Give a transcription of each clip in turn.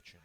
Kitchen.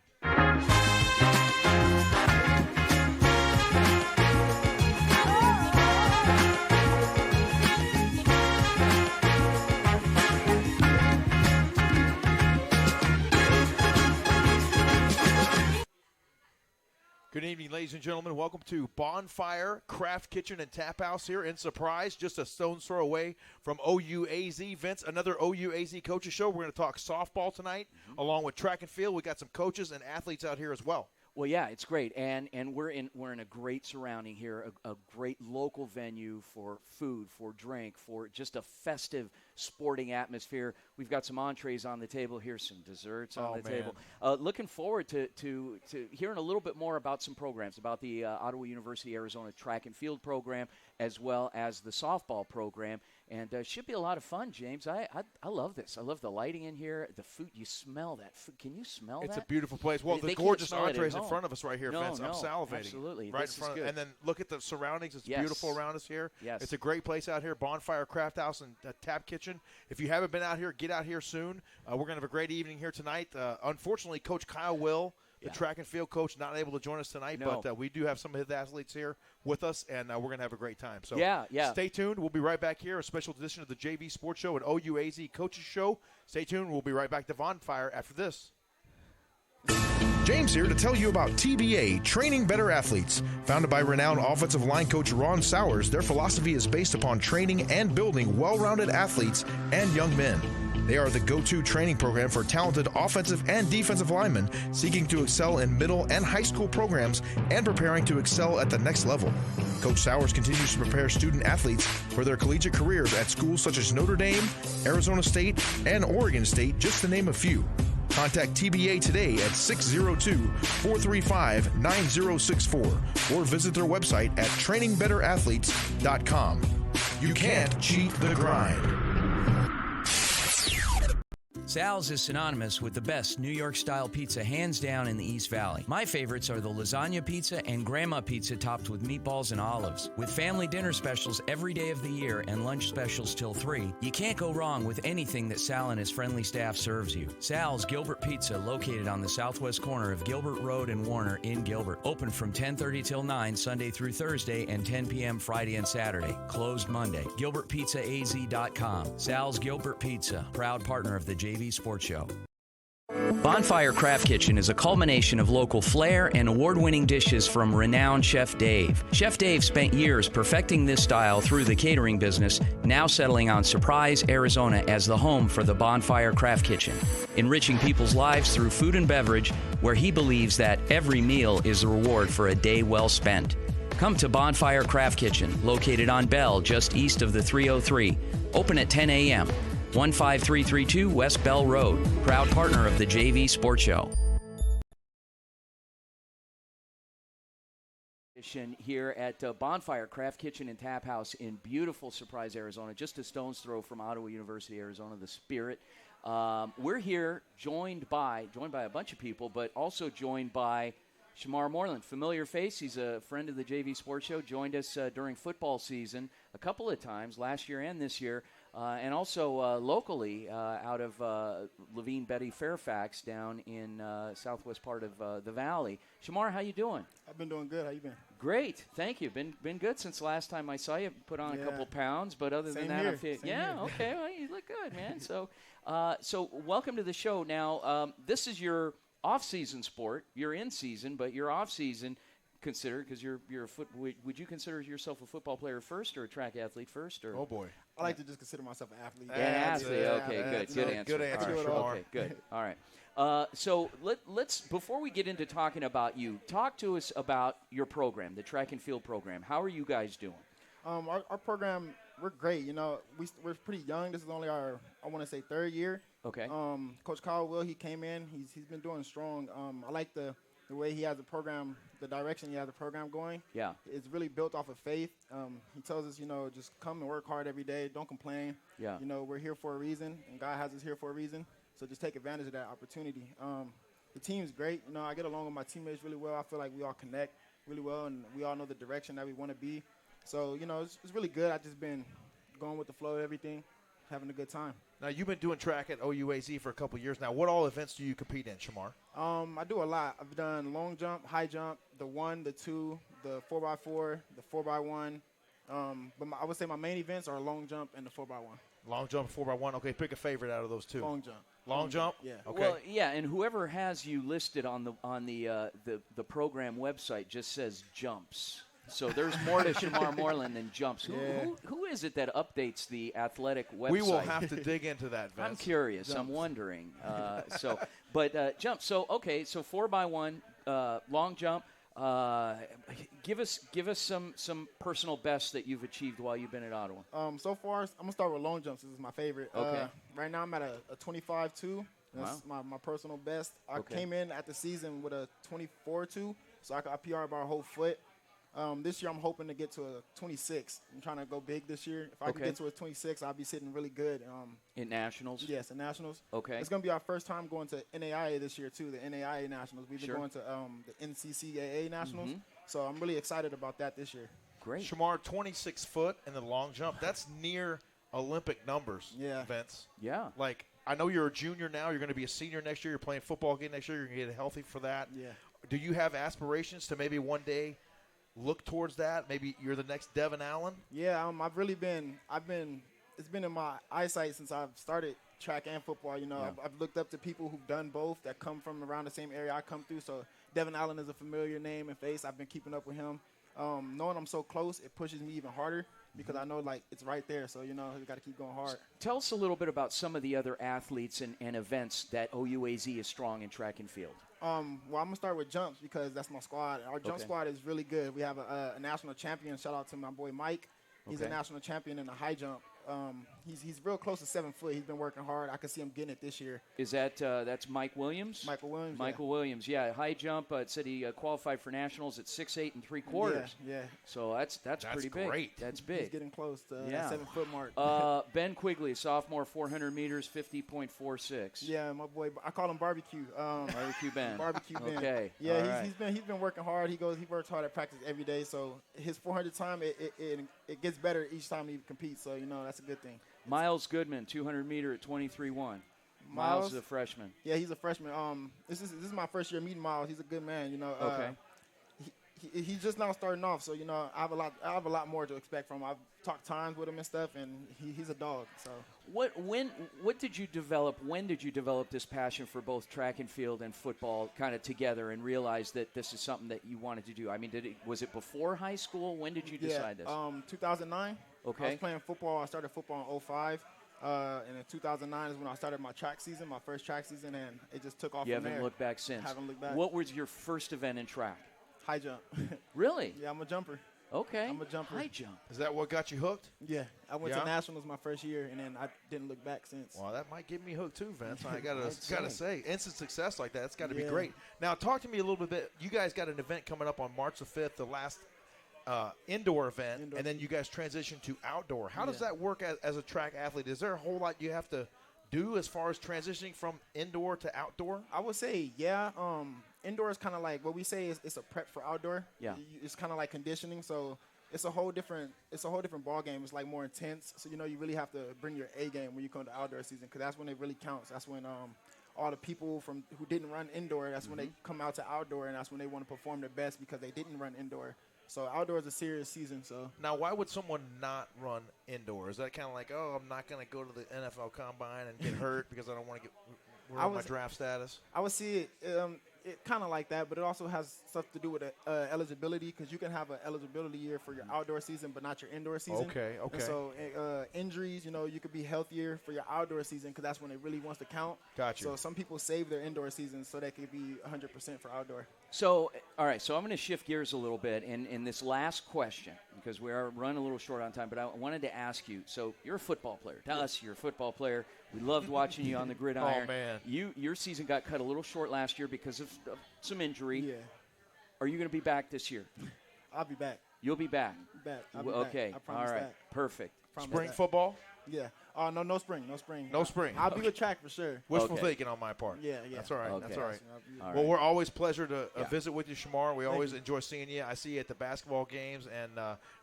Good evening, ladies and gentlemen. Welcome to Bonfire Craft Kitchen and Taphouse here in Surprise, just a stone's throw away from OUAZ. Vince, another OUAZ Coaches Show. We're going to talk softball tonight, along with track and field. We got some coaches and athletes out here as well. Well, yeah, it's great, and we're in a great surrounding here, a great local venue for food, for drink, for just a festive sporting atmosphere. We've got some entrees on the table here, some desserts on the table. Looking forward to hearing a little bit more about some programs, about the Ottawa University Arizona track and field program, as well as the softball program. And should be a lot of fun, James. I love this. I love the lighting in here. The food, you smell that food. Can you smell that? It's a beautiful place. Well, the gorgeous entrees in front of us right here, Vince. I'm salivating. Absolutely. Right in front. And then look at the surroundings. It's beautiful around us here. Yes. It's a great place out here, Bonfire Craft House and Tap Kitchen. If you haven't been out here, get out here soon. We're going to have a great evening here tonight. Unfortunately, Coach Kyle Will, the track and field coach, not able to join us tonight, but we do have some of his athletes here with us, and we're going to have a great time. So stay tuned. We'll be right back here, a special edition of the JV Sports Show and OUAZ Coaches Show. Stay tuned. We'll be right back to Bonfire after this. James here to tell you about TBA, Training Better Athletes. Founded by renowned offensive line coach Ron Sowers, their philosophy is based upon training and building well-rounded athletes and young men. They are the go-to training program for talented offensive and defensive linemen seeking to excel in middle and high school programs and preparing to excel at the next level. Coach Sowers continues to prepare student athletes for their collegiate careers at schools such as Notre Dame, Arizona State, and Oregon State, just to name a few. Contact TBA today at 602-435-9064 or visit their website at trainingbetterAthletes.com. You can't cheat the grind. Sal's is synonymous with the best New York-style pizza hands down in the East Valley. My favorites are the lasagna pizza and grandma pizza topped with meatballs and olives. With family dinner specials every day of the year and lunch specials till 3, you can't go wrong with anything that Sal and his friendly staff serves you. Sal's Gilbert Pizza, located on the southwest corner of Gilbert Road and Warner in Gilbert. Open from 10:30 till 9 Sunday through Thursday and 10 p.m. Friday and Saturday. Closed Monday. GilbertPizzaAZ.com. Sal's Gilbert Pizza, proud partner of the JV Sports Show. Bonfire Craft Kitchen is a culmination of local flair and award-winning dishes from renowned Chef Dave. Chef Dave spent years perfecting this style through the catering business, now settling on Surprise, Arizona as the home for the Bonfire Craft Kitchen, enriching people's lives through food and beverage, where he believes that every meal is a reward for a day well spent. Come to Bonfire Craft Kitchen, located on Bell, just east of the 303. Open at 10 a.m. 15332 West Bell Road. Proud partner of the JV Sports Show. Here at Bonfire Craft Kitchen and Tap House in beautiful Surprise, Arizona, just a stone's throw from Ottawa University, Arizona, the Spirit. We're here joined by a bunch of people, but also joined by Shamar Moreland, familiar face. He's a friend of the JV Sports Show, joined us during football season a couple of times, last year and this year. And also locally out of Levine Betty Fairfax down in southwest part of the valley. Shamar, how you doing? I've been doing good. How you been? Great, thank you. Been good since the last time I saw you. Put on a couple pounds, but other than that, okay. Well, you look good, man. So welcome to the show. Now, this is your off-season sport. You're in season, but you're off-season. Consider, because you're a would you consider yourself a football player first or a track athlete first? Or? Oh boy, I like to just consider myself an athlete. An athlete, okay, good answer. Good answer. Right, okay, good. All right. So let's before we get into talking about you, talk to us about your program, the track and field program. How are you guys doing? Our program, we're great. You know, we're pretty young. This is only our, I want to say, third year. Okay. Coach Kyle Will, he came in. He's been doing strong. I like the way he has the program, the direction he has the program going. Yeah. It's really built off of faith. He tells us, just come and work hard every day. Don't complain. Yeah. We're here for a reason, and God has us here for a reason. So just take advantage of that opportunity. The team's great. I get along with my teammates really well. I feel like we all connect really well, and we all know the direction that we want to be. So, it's really good. I've just been going with the flow of everything. having a good time. Now, you've been doing track at OUAZ for a couple of years now. What all events do you compete in, Shamar? I do a lot. I've done long jump, high jump, the 1, the 2, the 4x4, the 4x1. But I would say my main events are long jump and the 4x1. Long jump, 4x1. Okay, pick a favorite out of those two. Long jump. Long jump? Yeah. Okay. Well, yeah, and whoever has you listed on the program website just says jumps. So there's more to Shamar Moreland than jumps. Who is it that updates the athletic website? We will have to dig into that, Vince. I'm curious. Jumps. I'm wondering. Jump. So 4x1, long jump. Give us some personal bests that you've achieved while you've been at Ottawa. So far, I'm going to start with long jumps. This is my favorite. Okay. Right now, I'm at a 25-2. That's my personal best. I came in at the season with a 24-2, so I PR about a whole foot. This year, I'm hoping to get to a 26. I'm trying to go big this year. If I can get to a 26, I'll be sitting really good. In nationals? Yes, in nationals. Okay. It's going to be our first time going to NAIA this year, too, the NAIA nationals. We've been going to the NCCAA nationals. So I'm really excited about that this year. Great. Shamar, 26 foot in the long jump. That's near Olympic numbers, Vince. Yeah. Like, I know you're a junior now. You're going to be a senior next year. You're playing football again next year. You're going to get healthy for that. Yeah. Do you have aspirations to maybe one day look towards that? Maybe you're the next Devin Allen? Yeah, it's been in my eyesight since I've started track and football. You know, I've looked up to people who've done both that come from around the same area I come through. So Devin Allen is a familiar name and face. I've been keeping up with him. Knowing I'm so close, it pushes me even harder because I know, like, it's right there. So, you know, you got to keep going hard. Tell us a little bit about some of the other athletes and events that OUAZ is strong in track and field. Well, I'm going to start with jumps because that's my squad. Our jump squad is really good. We have a national champion. Shout out to my boy Mike. He's a national champion in the high jump. He's real close to 7 foot. He's been working hard. I can see him getting it this year. Is that's Mike Williams? Michael Williams. Michael Williams, yeah. High jump. It said he qualified for nationals at 6'8" and 3/4. Yeah. So that's pretty big. Great. That's big. He's getting close to that 7 foot mark. Ben Quigley, sophomore, 400 meters, 50.46. Yeah, my boy. I call him Barbecue. Barbecue Ben. Barbecue Ben. Okay. Yeah, he's been working hard. He works hard at practice every day. So his 400 time it gets better each time he competes. So, you know, that's a good thing. Miles Goodman, 200 meter at 23.1. Miles is a freshman. Yeah, he's a freshman. This is my first year meeting Miles. He's a good man. You know. Okay. He's just now starting off, so, you know, I have a lot more to expect from him. I've talked times with him and stuff, and he's a dog. So what did you develop? When did you develop this passion for both track and field and football kind of together and realize that this is something that you wanted to do? I mean, was it before high school? When did you decide this? 2009. Okay. I was playing football. I started football in 2005. And in 2009 is when I started my track season, my first track season, and it just took off You from there. haven't looked back since. Haven't looked back. What was your first event in track? High jump. Really? Yeah, I'm a jumper. Okay. I'm a jumper. High jump. Is that what got you hooked? Yeah. I went to nationals my first year, and then I didn't look back since. Well, that might get me hooked too, Vince. I gotta say, instant success like that's got to be great. Now, talk to me a little bit. You guys got an event coming up on March the 5th, the last indoor event, and then you guys transition to outdoor. How does that work as a track athlete? Is there a whole lot you have to do as far as transitioning from indoor to outdoor? I would say, indoor is kind of like what we say is it's a prep for outdoor. Yeah. It's kind of like conditioning. So it's a whole different ball game. It's like more intense. So, you know, you really have to bring your A game when you come to outdoor season because that's when it really counts. That's when all the people who didn't run indoor, that's when they come out to outdoor, and that's when they want to perform their best because they didn't run indoor. So outdoor is a serious season. So now, why would someone not run indoor? Is that kind of like, I'm not going to go to the NFL Combine and get hurt because I don't want to get my draft status? I would see it kind of like that, but it also has stuff to do with eligibility because you can have an eligibility year for your outdoor season, but not your indoor season. Okay. And so injuries, you know, you could be healthier for your outdoor season because that's when it really wants to count. Gotcha. So some people save their indoor season so they could be 100% for outdoor. So, all right, so I'm going to shift gears a little bit in this last question because we are running a little short on time, but I wanted to ask you, so you're a football player. To us, you're a football player. We loved watching you on the gridiron. Oh, man. Your season got cut a little short last year because of some injury. Yeah. Are you going to be back this year? I'll be back. You'll be back. I'll be Okay. back. I promise all right. that. Perfect. Promise Spring that. football? Yeah. Oh, no spring. No spring. I'll be with track for sure. Wishful thinking on my part. Yeah. That's all right. Okay. That's all right. All Well, right. we're always pleasure to visit with you, Shamar. We always you. enjoy seeing you. I see you at the basketball games, and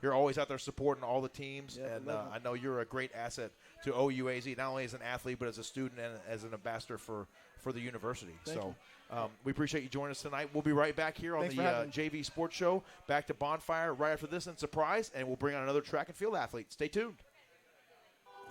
you're always out there supporting all the teams. Yeah, and love I know you're a great asset to OUAZ, not only as an athlete, but as a student and as an ambassador for the university. Thank you. We appreciate you joining us tonight. We'll be right back here on Thanks the for having me. JV Sports Show. Back to Bonfire right after this and Surprise, and we'll bring on another track and field athlete. Stay tuned.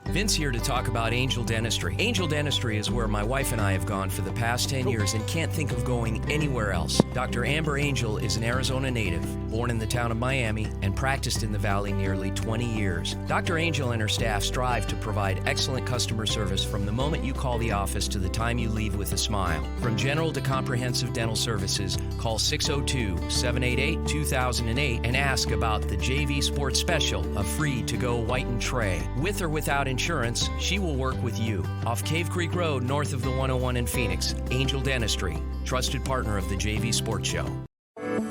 Vince here to talk about Angel Dentistry. Angel Dentistry is where my wife and I have gone for the past 10 years and can't think of going anywhere else. Dr. Amber Angel is an Arizona native, born in the town of Miami, and practiced in the Valley nearly 20 years. Dr. Angel and her staff strive to provide excellent customer service from the moment you call the office to the time you leave with a smile. From general to comprehensive dental services, call 602-788-2008 and ask about the JV Sports Special, a free to-go whitened tray. With or without insurance, she will work with you. Off Cave Creek Road, north of the 101 in Phoenix, Angel Dentistry, trusted partner of the JV Sports Show.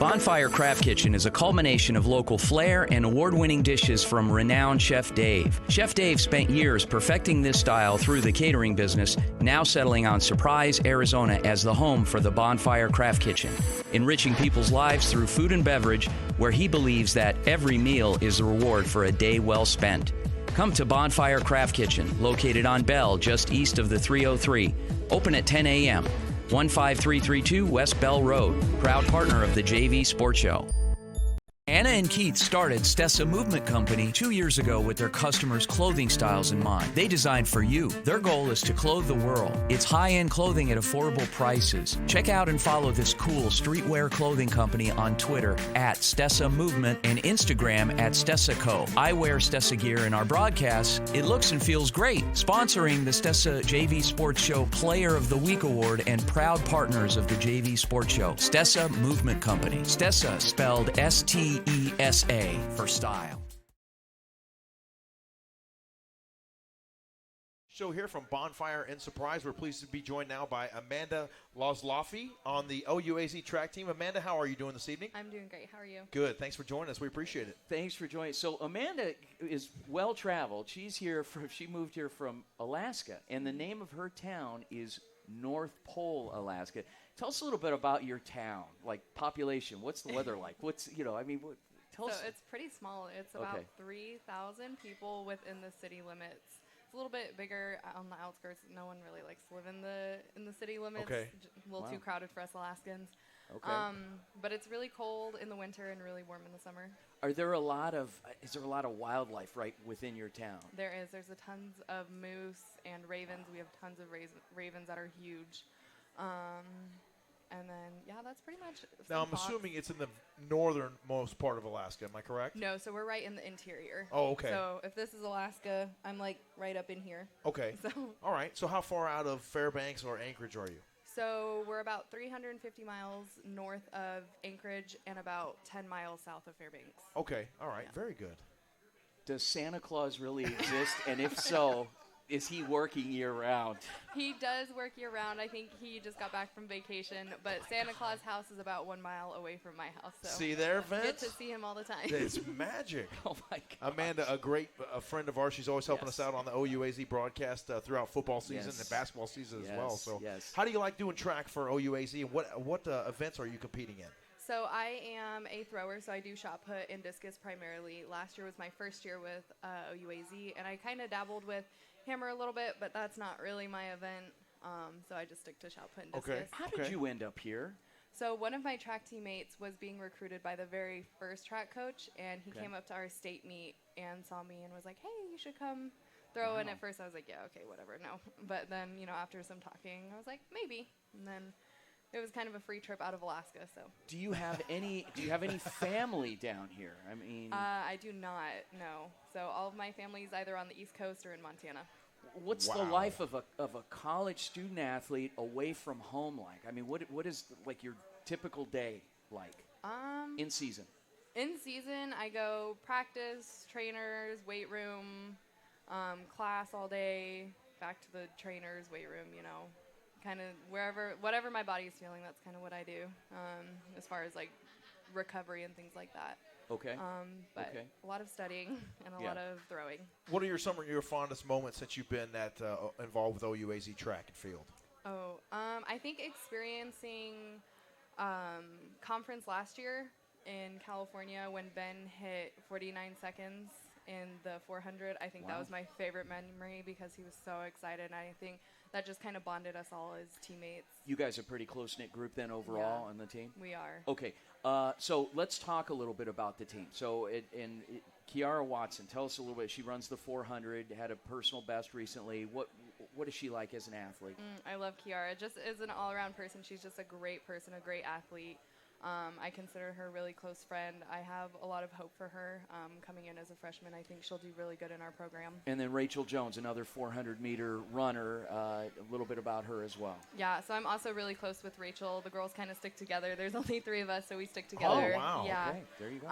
Bonfire Craft Kitchen is a culmination of local flair and award-winning dishes from renowned Chef Dave. Chef Dave spent years perfecting this style through the catering business, now settling on Surprise, Arizona as the home for the Bonfire Craft Kitchen, enriching people's lives through food and beverage, where he believes that every meal is a reward for a day well spent. Come to Bonfire Craft Kitchen, located on Bell, just east of the 303. Open at 10 a.m. 15332 West Bell Road. Proud partner of the JV Sports Show. Anna and Keith started Stessa Movement Company 2 years ago with their customers' clothing styles in mind. They designed for you. Their goal is to clothe the world. It's high-end clothing at affordable prices. Check out and follow this cool streetwear clothing company on Twitter at Stessa Movement and Instagram at Stessa Co. I wear Stessa gear in our broadcasts. It looks and feels great. Sponsoring the Stessa JV Sports Show Player of the Week Award and proud partners of the JV Sports Show. Stessa Movement Company. Stessa spelled S-T-E-S-A for style. Show here from Bonfire and Surprise. We're pleased to be joined now by Amanda Lozlofi on the OUAZ track team. Amanda, how are you doing this evening? I'm doing great. How are you? Good. Thanks for joining us. We appreciate it. Thanks for joining. So Amanda is well traveled. She moved here from Alaska, and the name of her town is North Pole, Alaska. Tell us a little bit about your town, like population. What's the weather like? Tell us. So it's pretty small. It's about 3,000 people within the city limits. It's a little bit bigger on the outskirts. No one really likes to live in the city limits. Okay. A little too crowded for us Alaskans. Okay. But it's really cold in the winter and really warm in the summer. Is there a lot of wildlife right within your town? There is. There's tons of moose and ravens. We have tons of ravens that are huge. And then, that's pretty much. Now, I'm assuming it's in the northernmost part of Alaska. Am I correct? No, so we're right in the interior. Oh, okay. So if this is Alaska, I'm like right up in here. Okay. So. All right. So how far out of Fairbanks or Anchorage are you? So we're about 350 miles north of Anchorage and about 10 miles south of Fairbanks. Okay. All right. Very good. Does Santa Claus really exist? And if so, is he working year-round? He does work year-round. I think he just got back from vacation. But Santa Claus' house is about 1 mile away from my house. So see there, Vince? Get to see him all the time. It's magic. Oh, my God. Amanda, a friend of ours. She's always helping us out on the OUAZ broadcast throughout football season and basketball season as well. So how do you like doing track for OUAZ, and what events are you competing in? So I am a thrower, so I do shot put and discus primarily. Last year was my first year with OUAZ, and I kind of dabbled with hammer a little bit, but that's not really my event, so I just stick to shot put and discus. Okay. How did you end up here? So one of my track teammates was being recruited by the very first track coach, and he came up to our state meet and saw me and was like, hey, you should come throw. And at first I was like, yeah, okay, whatever, no. But then, after some talking, I was like, maybe. And then it was kind of a free trip out of Alaska. So. Do you have any family down here? I mean, I do not. No. So all of my family is either on the East Coast or in Montana. What's the life of a college student athlete away from home like? I mean, what is like your typical day like? In season. In season, I go practice, trainers, weight room, class all day, back to the trainers, weight room. Kind of whatever my body is feeling, that's kind of what I do as far as like recovery and things like that. Okay. But Okay. a lot of studying and a lot of throwing. What are some of your fondest moments since you've been involved with OUAZ track and field? I think experiencing conference last year in California when Ben hit 49 seconds in the 400. I think that was my favorite memory because he was so excited, and I think that just kind of bonded us all as teammates. You guys are a pretty close-knit group then overall on the team? We are. Okay, so let's talk a little bit about the team. So Kiara Watson, tell us a little bit. She runs the 400, had a personal best recently. What is she like as an athlete? I love Kiara. Just as an all-around person, she's just a great person, a great athlete. I consider her a really close friend. I have a lot of hope for her coming in as a freshman. I think she'll do really good in our program. And then Rachel Jones, another 400-meter runner, a little bit about her as well. Yeah, so I'm also really close with Rachel. The girls kind of stick together. There's only 3 of us, so we stick together. Oh, wow. Yeah. Okay, there you go.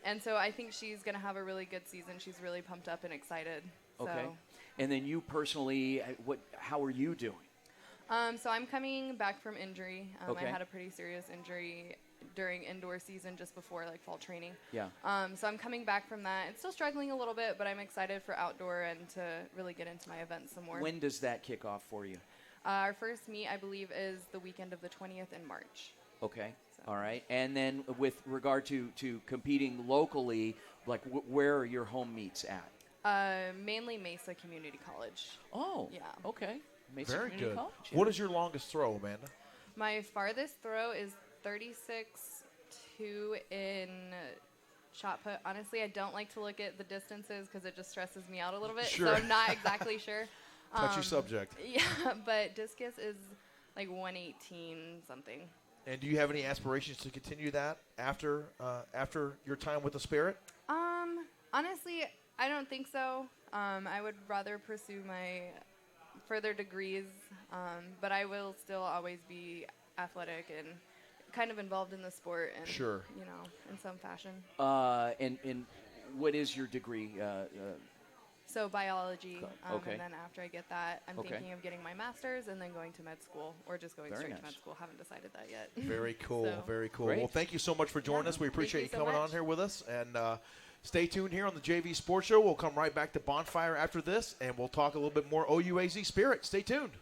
And so I think she's going to have a really good season. She's really pumped up and excited. Okay. So. And then you personally, how are you doing? So I'm coming back from injury. Okay. I had a pretty serious injury during indoor season just before fall training. Yeah. So I'm coming back from that. It's still struggling a little bit, but I'm excited for outdoor and to really get into my events some more. When does that kick off for you? Our first meet, I believe, is the weekend of the 20th in March. Okay. So. All right. And then with regard to competing locally, where are your home meets at? Mainly Mesa Community College. Oh. Yeah. Okay. Mesa Very Community good. College, yeah. What is your longest throw, Amanda? My farthest throw is 36.2 in shot put. Honestly, I don't like to look at the distances because it just stresses me out a little bit. Sure. So I'm not exactly sure. Touchy subject. Yeah, but discus is 118 something. And do you have any aspirations to continue that after your time with the Spirit? Honestly, I don't think so. I would rather pursue my further degrees, but I will still always be athletic and kind of involved in the sport and Sure. in some fashion. And what is your degree? So biology, Okay. and then after I get that, I'm Okay. thinking of getting my master's and then going to med school, or just going Very straight nice. to med school. Haven't decided that yet. Very cool. So. Very cool. Great. Well, thank you so much for joining Yeah, us. We thank appreciate you you so coming much. on here with us. And stay tuned here on the JV Sports Show. We'll come right back to Bonfire after this, and we'll talk a little bit more OUAZ Spirit. Stay tuned.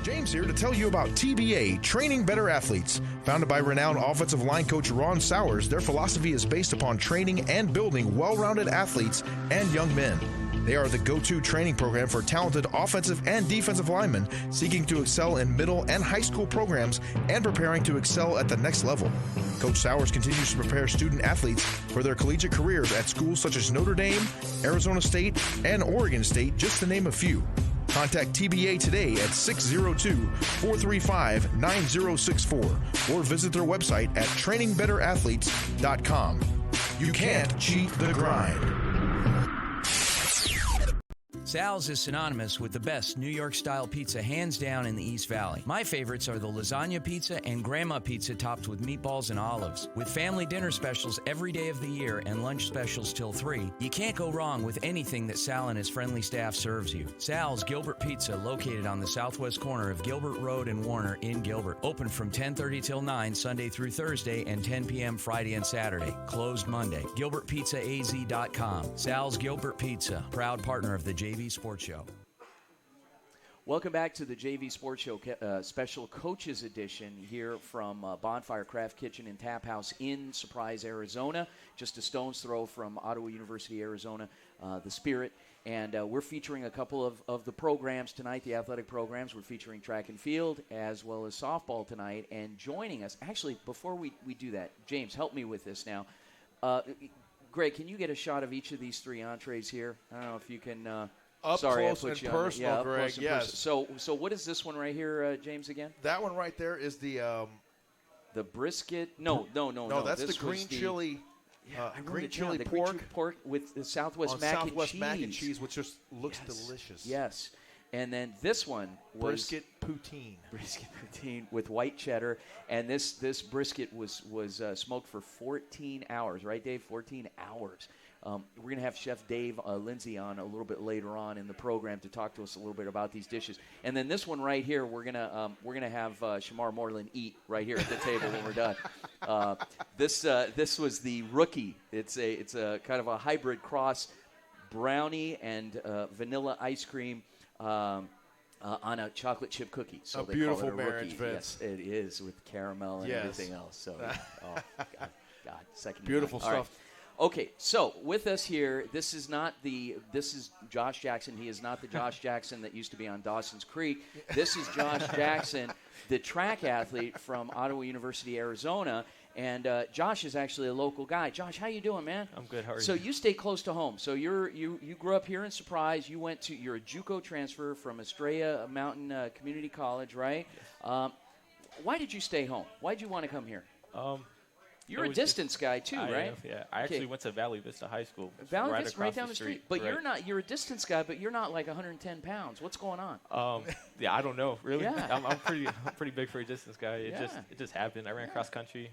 James here to tell you about TBA, Training Better Athletes. Founded by renowned offensive line coach Ron Sowers, their philosophy is based upon training and building well-rounded athletes and young men. They are the go-to training program for talented offensive and defensive linemen seeking to excel in middle and high school programs and preparing to excel at the next level. Coach Sowers continues to prepare student athletes for their collegiate careers at schools such as Notre Dame, Arizona State, and Oregon State, just to name a few. Contact TBA today at 602-435-9064 or visit their website at trainingbetterAthletes.com. You can't cheat the grind. Sal's is synonymous with the best New York-style pizza hands down in the East Valley. My favorites are the lasagna pizza and grandma pizza topped with meatballs and olives. With family dinner specials every day of the year and lunch specials till 3, you can't go wrong with anything that Sal and his friendly staff serves you. Sal's Gilbert Pizza, located on the southwest corner of Gilbert Road and Warner in Gilbert. Open from 10:30 till 9 Sunday through Thursday and 10 p.m. Friday and Saturday. Closed Monday. GilbertPizzaAZ.com. Sal's Gilbert Pizza, proud partner of the JV Sports Show. Welcome back to the JV Sports Show special coaches edition here from Bonfire Craft Kitchen and Taphouse in Surprise, Arizona, just a stone's throw from Ottawa University, Arizona, the Spirit. And we're featuring a couple of the programs tonight, the athletic programs. We're featuring track and field as well as softball tonight. And joining us, actually, before we do that, James, help me with this now. Greg, can you get a shot of each of these 3 entrees here? I don't know if you can... Up Sorry, close I put and you personal, on, Greg, yes. So what is this one right here, James, again? That one right there is the brisket. No. That's this the green was chili. I wrote Green it down, chili the pork. green pork with the Southwest mac and cheese. which just looks delicious. Yes. And then this one was Brisket poutine. Brisket poutine with white cheddar, and this brisket was smoked for 14 hours, right, Dave? 14 hours. We're going to have Chef Dave Lindsay on a little bit later on in the program to talk to us a little bit about these dishes. And then this one right here, we're gonna have Shamar Moreland eat right here at the table when we're done. This was the rookie. It's a kind of a hybrid cross brownie and vanilla ice cream on a chocolate chip cookie. So they beautiful call it a marriage, rookie. Vince. Yes, it is, with caramel and everything else. So, God, second. Beautiful stuff. Right. Okay, so with us here, this is Josh Jackson. He is not the Josh Jackson that used to be on Dawson's Creek. This is Josh Jackson, the track athlete from Ottawa University, Arizona. And Josh is actually a local guy. Josh, how you doing, man? I'm good. How are you? So you stay close to home. So you grew up here in Surprise. You're a JUCO transfer from Estrella Mountain Community College, right? Yes. Why did you stay home? Why did you want to come here? You're a distance guy too, right? Yeah, I actually went to Valley Vista High School. Valley Vista, right down the street. But right. you're a distance guy, but you're not like 110 pounds. What's going on? Yeah, I don't know, really. Yeah. I'm pretty big for a distance guy. It just happened. I ran cross country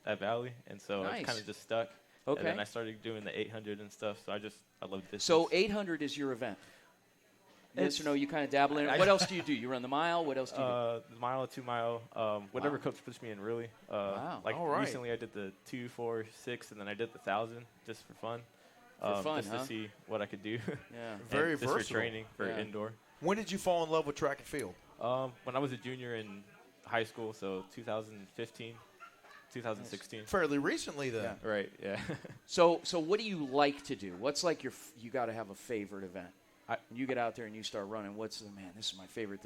at Valley, and so I kind of just stuck. Okay. And then I started doing the 800 and stuff, so I love distance. So 800 is your event? Yes or no? You kind of dabble in it. What else do you do? You run the mile? What else do you do? The mile, 2 mile, whatever coach puts me in, really. Wow. Like all right. Recently I did the 2, 4, 6, and then I did the 1,000 just for fun. Just to see what I could do. Yeah. Very just versatile. for training, for indoor. When did you fall in love with track and field? When I was a junior in high school, so 2015, 2016. Fairly recently, then. Yeah. Right, yeah. So what do you like to do? What's like you got to have a favorite event? You get out there and you start running. This is my favorite.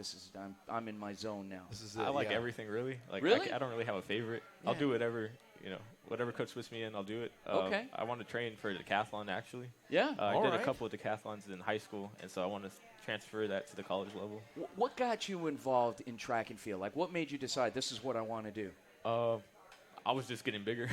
I'm in my zone now. This is it, I like everything, really. Like, really? I don't really have a favorite. Yeah. I'll do whatever, whatever coach puts me in, I'll do it. Okay. I want to train for decathlon, actually. Yeah. I did a couple of decathlons in high school, and so I want to transfer that to the college level. What got you involved in track and field? Like, what made you decide this is what I want to do? I was just getting bigger,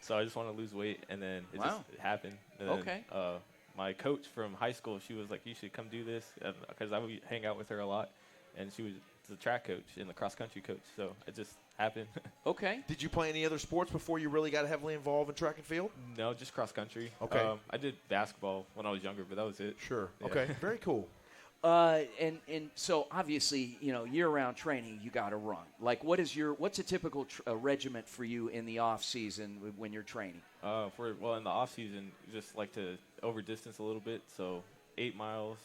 so I just want to lose weight, and then it just happened. And Okay. Then, my coach from high school, she was like, you should come do this, because I would hang out with her a lot, and she was the track coach and the cross-country coach, so it just happened. Okay. Did you play any other sports before you really got heavily involved in track and field? No, just cross-country. Okay. I did basketball when I was younger, but that was it. Sure. Yeah. Okay. Very cool. And so obviously, year-round training, you got to run. Like, what's a typical regiment for you in the off season when you're training? In the off season, just like to over distance a little bit. So 8 miles,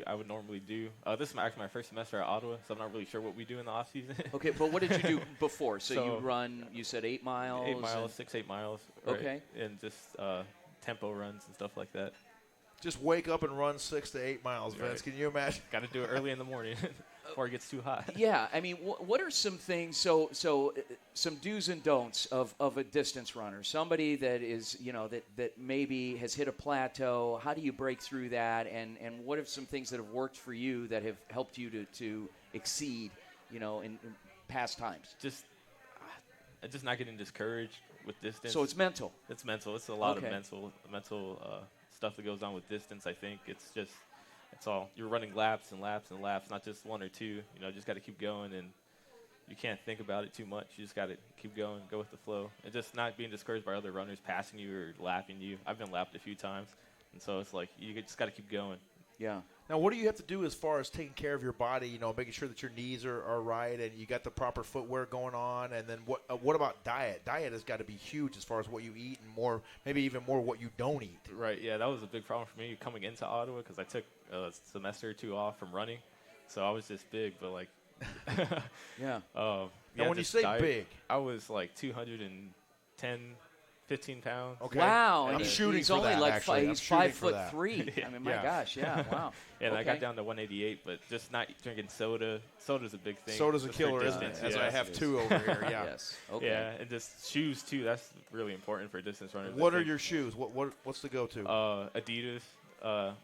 I would normally do. This is actually my first semester at Ottawa, so I'm not really sure what we do in the off season. Okay, but what did you do before? So you run. You said 8 miles. 8 miles, 8 miles. Right? Okay. And just tempo runs and stuff like that. Just wake up and run 6 to 8 miles, Vince. Right. Can you imagine? Got to do it early in the morning before it gets too hot. Yeah, I mean, what are some things? So some do's and don'ts of a distance runner. Somebody that is, that maybe has hit a plateau. How do you break through that? And what are some things that have worked for you that have helped you to exceed, in past times? Just not getting discouraged with distance. So it's mental. It's mental. It's a lot of Okay. mental stuff that goes on with distance. I think it's all you're running laps and laps and laps, not just 1 or 2. Just got to keep going, and you can't think about it too much. You just got to keep going, go with the flow, and just not being discouraged by other runners passing you or lapping you. I've been lapped a few times, and so it's like you just got to keep going. Yeah. Now, what do you have to do as far as taking care of your body, making sure that your knees are right and you got the proper footwear going on? And then what about diet? Diet has got to be huge as far as what you eat and maybe even more what you don't eat. Right, yeah, that was a big problem for me coming into Ottawa because I took a semester or 2 off from running. So I was just big, but like yeah. Now, when you say big, I was like 210, 15 pounds. Okay. Wow. I'm And shooting he's for only that, like actually. he's I'm 5'3". Yeah. I mean, my gosh, yeah, wow. And okay. I got down to 188, but just not drinking soda. Soda's a big thing. Soda's a just for killer, isn't it? distance. As I have 2 over here, yeah. Yes. Okay. Yeah, and just shoes too. That's really important for distance runners. What are your shoes? What's the go-to? Adidas.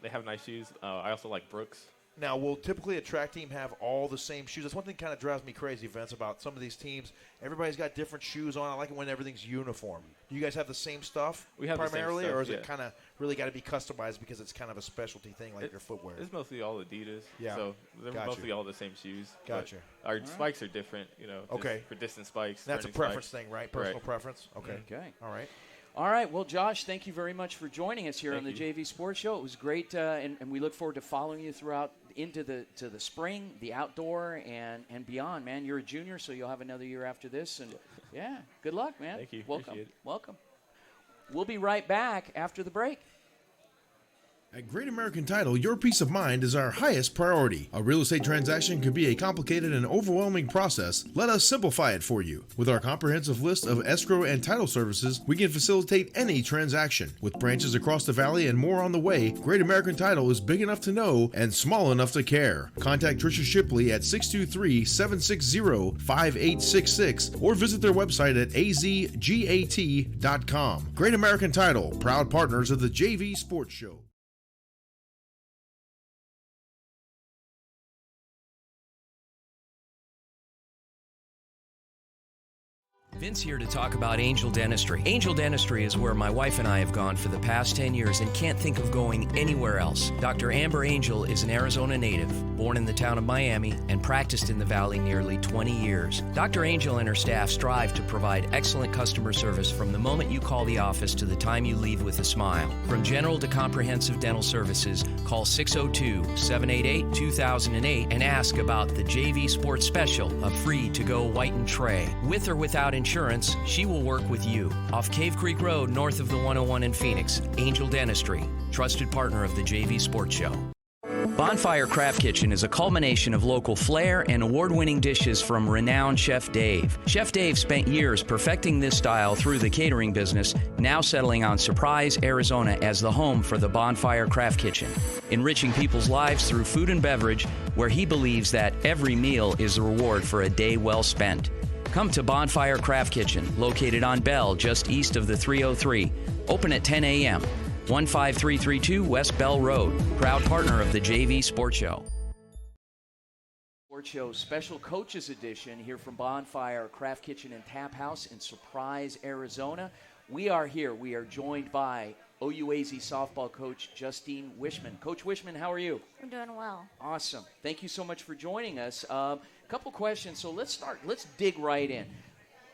They have nice shoes. I also like Brooks. Now, will typically a track team have all the same shoes? That's one thing that kind of drives me crazy, Vince, about some of these teams. Everybody's got different shoes on. I like it when everything's uniform. Do you guys have the same stuff We have primarily, the same stuff, or is yeah. it kind of really got to be customized because it's kind of a specialty thing like your footwear? It's mostly all Adidas. Yeah. So they're Gotcha. mostly all the same shoes. Gotcha. But our spikes are different, just Okay. for distance spikes. That's a turning preference spikes. thing, right? Personal Right. preference? Okay. Okay. All right. All right. Well, Josh, thank you very much for joining us here on the JV Sports Show. It was great, and we look forward to following you throughout into the spring, the outdoor, and beyond, man. You're a junior, so you'll have another year after this. And, yeah, good luck, man. Thank you. Welcome. Appreciate it. Welcome. We'll be right back after the break. At Great American Title, your peace of mind is our highest priority. A real estate transaction can be a complicated and overwhelming process. Let us simplify it for you. With our comprehensive list of escrow and title services, we can facilitate any transaction. With branches across the valley and more on the way, Great American Title is big enough to know and small enough to care. Contact Tricia Shipley at 623-760-5866 or visit their website at azgat.com. Great American Title, proud partners of the JV Sports Show. Vince here to talk about Angel Dentistry. Angel Dentistry is where my wife and I have gone for the past 10 years and can't think of going anywhere else. Dr. Amber Angel is an Arizona native, born in the town of Miami, and practiced in the Valley nearly 20 years. Dr. Angel and her staff strive to provide excellent customer service from the moment you call the office to the time you leave with a smile. From general to comprehensive dental services, call 602-788-2008 and ask about the JV Sports Special, a free to-go whitened tray. With or without insurance, she will work with you. Off Cave Creek Road, north of the 101 in Phoenix, Angel Dentistry, trusted partner of the JV Sports Show. Bonfire Craft Kitchen is a culmination of local flair and award-winning dishes from renowned Chef Dave. Chef Dave spent years perfecting this style through the catering business, now settling on Surprise, Arizona as the home for the Bonfire Craft Kitchen, enriching people's lives through food and beverage, where he believes that every meal is a reward for a day well spent. Come to Bonfire Craft Kitchen, located on Bell, just east of the 303. Open at 10 a.m. 15332 West Bell Road. Proud partner of the JV Sports Show. Sports Show Special Coaches Edition here from Bonfire Craft Kitchen and Taphouse in Surprise, Arizona. We are here. We are joined by OUAZ softball coach Justine Wishman. Coach Wishman, how are you? I'm doing well. Awesome. Thank you so much for joining us. Couple questions. So let's start. Let's dig right in.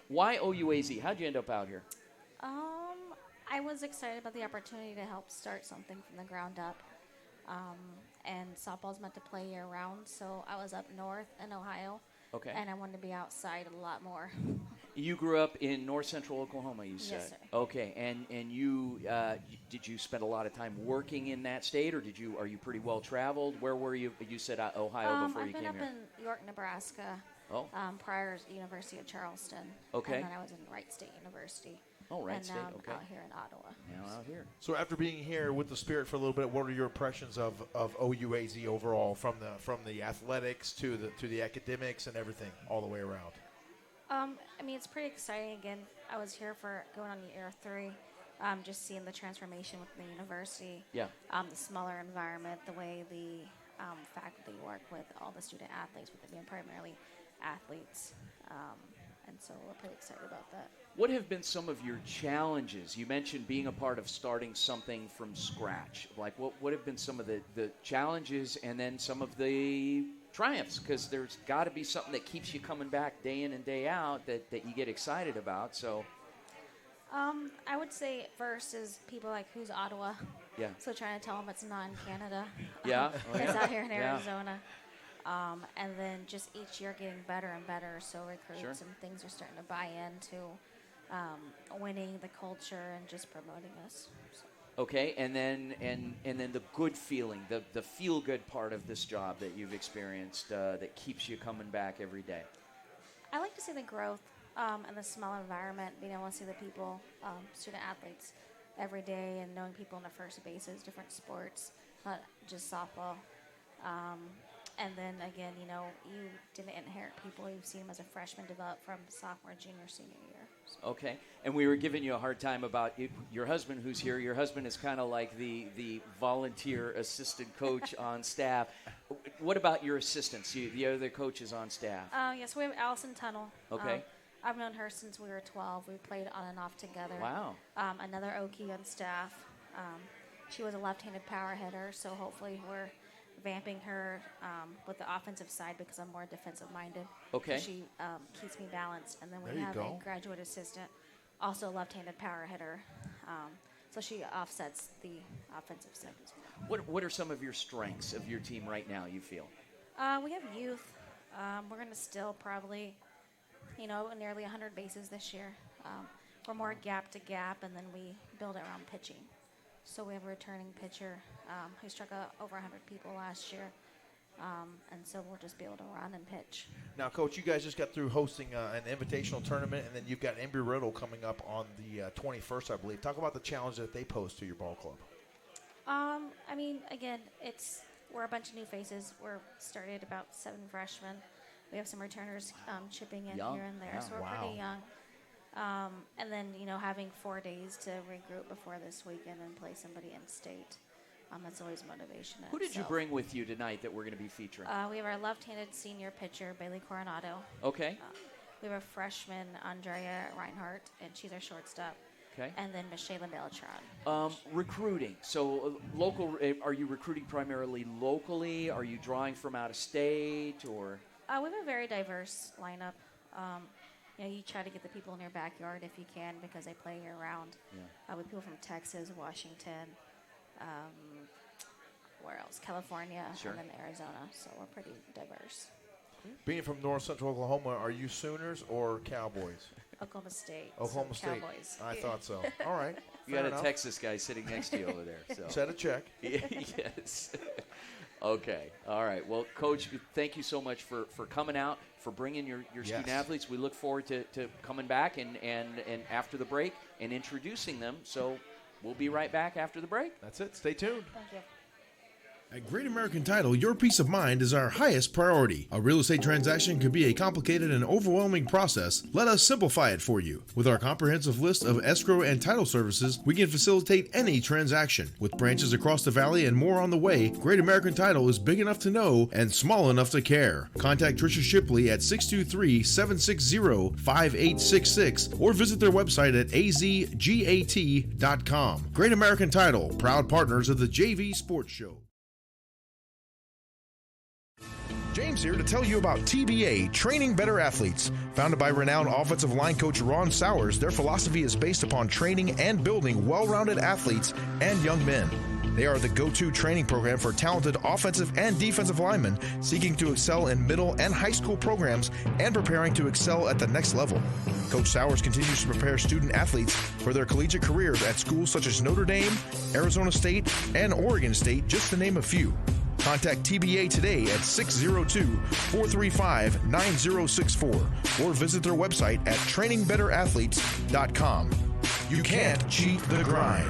Why OUAZ? How'd you end up out here? I was excited about the opportunity to help start something from the ground up. And softball's meant to play year round, so I was up north in Ohio. Okay. And I wanted to be outside a lot more. You grew up in north central Oklahoma, you said. Yes, sir. Okay. And you did you spend a lot of time working in that state, or are you pretty well traveled? Where were you? You said Ohio before you came here. I've been up in York, Nebraska. Oh. Prior to University of Charleston. Okay. And then I was in Wright State University. Oh, Wright and State. now I'm Okay. out here in Ottawa. Now out here. So after being here with the Spirit for a little bit, what are your impressions of OUAZ overall, from the athletics to the academics and everything, all the way around? I mean, it's pretty exciting. Again, I was here for going on year 3. Just seeing the transformation with the university. Yeah. The smaller environment, the way the faculty work with all the student athletes, with them being primarily athletes. And so we're pretty excited about that. What have been some of your challenges? You mentioned being a part of starting something from scratch. Like, what have been some of the challenges and then some of the triumphs? Because there's got to be something that keeps you coming back day in and day out that you get excited about. So, I would say first is people like, who's Ottawa? Yeah. So trying to tell them it's not in Canada. Yeah. It's out here in Yeah. Arizona. And then just each year getting better and better. So recruits and things are starting to buy into winning the culture and just promoting us. So. Okay, and then the good feeling, the feel good part of this job that you've experienced that keeps you coming back every day. I like to see the growth in the small environment, being able to see the people, student athletes, every day, and knowing people on the first bases, different sports, not just softball. And then again, you didn't inherit people. You've seen them as a freshman develop from sophomore, junior, senior year. So. Okay, and we were giving you a hard time about your husband who's here. Your husband is kind of like the volunteer assistant coach on staff. What about your assistants, the other coaches on staff? Yes, we have Allison Tunnel. Okay. I've known her since we were 12. We played on and off together. Wow. Another Okie on staff. She was a left-handed power hitter, so hopefully we're vamping her with the offensive side because I'm more defensive-minded. Okay. So she keeps me balanced. And then we There you have go. a graduate assistant also a left-handed power hitter. So she offsets the offensive side as well. What are some of your strengths of your team right now, you feel? We have youth. We're going to still probably, nearly 100 bases this year. We're more gap to gap, and then we build it around pitching. So we have a returning pitcher who struck out over 100 people last year. And so we'll just be able to run and pitch. Now, Coach, you guys just got through hosting an invitational tournament, and then you've got Embry-Riddle coming up on the 21st, I believe. Talk about the challenge that they pose to your ball club. Again, we're a bunch of new faces. We're started about 7 freshmen. We have some returners chipping in Young. here and there, Yeah. so we're pretty young. And then, having 4 days to regroup before this weekend and play somebody in state. That's always motivation. Who did you bring with you tonight that we're going to be featuring? We have our left-handed senior pitcher, Bailey Coronado. Okay. We have a freshman, Andrea Reinhardt, and she's our shortstop. Okay. And then Miss Shayla Beltran. Recruiting. So local. Are you recruiting primarily locally? Are you drawing from out of state or? We have a very diverse lineup. You try to get the people in your backyard if you can because they play year-round. Yeah. With people from Texas, Washington, where else? California, Sure. and then Arizona. So we're pretty diverse. Being from north central Oklahoma, are you Sooners or Cowboys? Oklahoma State. Oklahoma so State. Cowboys. I thought so. All right. You fair got enough. a Texas guy sitting next to you over there. So. Set a check. Yes. Okay. All right. Well, Coach, thank you so much for coming out, for bringing your student athletes. We look forward to coming back and after the break and introducing them. So we'll be right back after the break. That's it. Stay tuned. Thank you. At Great American Title, your peace of mind is our highest priority. A real estate transaction can be a complicated and overwhelming process. Let us simplify it for you. With our comprehensive list of escrow and title services, we can facilitate any transaction. With branches across the valley and more on the way, Great American Title is big enough to know and small enough to care. Contact Tricia Shipley at 623-760-5866 or visit their website at azgat.com. Great American Title, proud partners of the JV Sports Show. James here to tell you about TBA, Training Better Athletes. Founded by renowned offensive line coach Ron Sowers, their philosophy is based upon training and building well-rounded athletes and young men. They are the go-to training program for talented offensive and defensive linemen seeking to excel in middle and high school programs and preparing to excel at the next level. Coach Sowers continues to prepare student athletes for their collegiate careers at schools such as Notre Dame, Arizona State, and Oregon State, just to name a few. Contact TBA today at 602-435-9064 or visit their website at trainingbetterAthletes.com. You can't cheat the grind.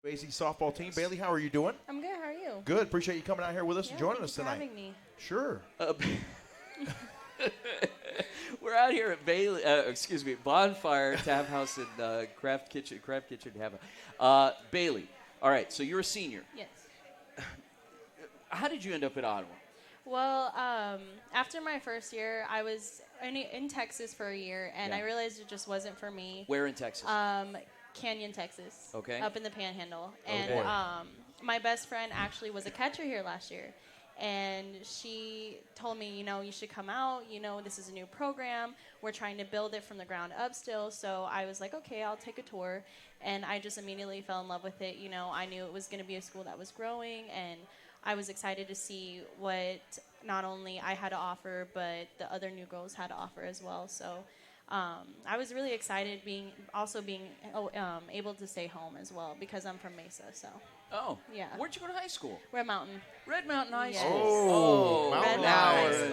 OUAZ softball team. Bailey, how are you doing? I'm good. How are you? Good. appreciate you coming out here with us and joining us Thank tonight. you for having me. Sure. We're out here at Bonfire, Taphouse, and Craft Kitchen Taphouse. Bailey, all right, so you're a senior. Yes. How did you end up at Ottawa? Well, after my first year, I was in Texas for a year, and I realized it just wasn't for me. Where in Texas? Canyon, Texas. Okay. Up in the Panhandle. And my best friend actually was a catcher here last year. And she told me, you should come out. This is a new program. We're trying to build it from the ground up still. So I was like, okay, I'll take a tour. And I just immediately fell in love with it. I knew it was going to be a school that was growing. And I was excited to see what not only I had to offer, but the other new girls had to offer as well. So I was really excited being able to stay home as well because I'm from Mesa. So. Oh. Yeah. Where'd you go to high school? Red Mountain. Red Mountain High Yes. School. Oh, Red Mountain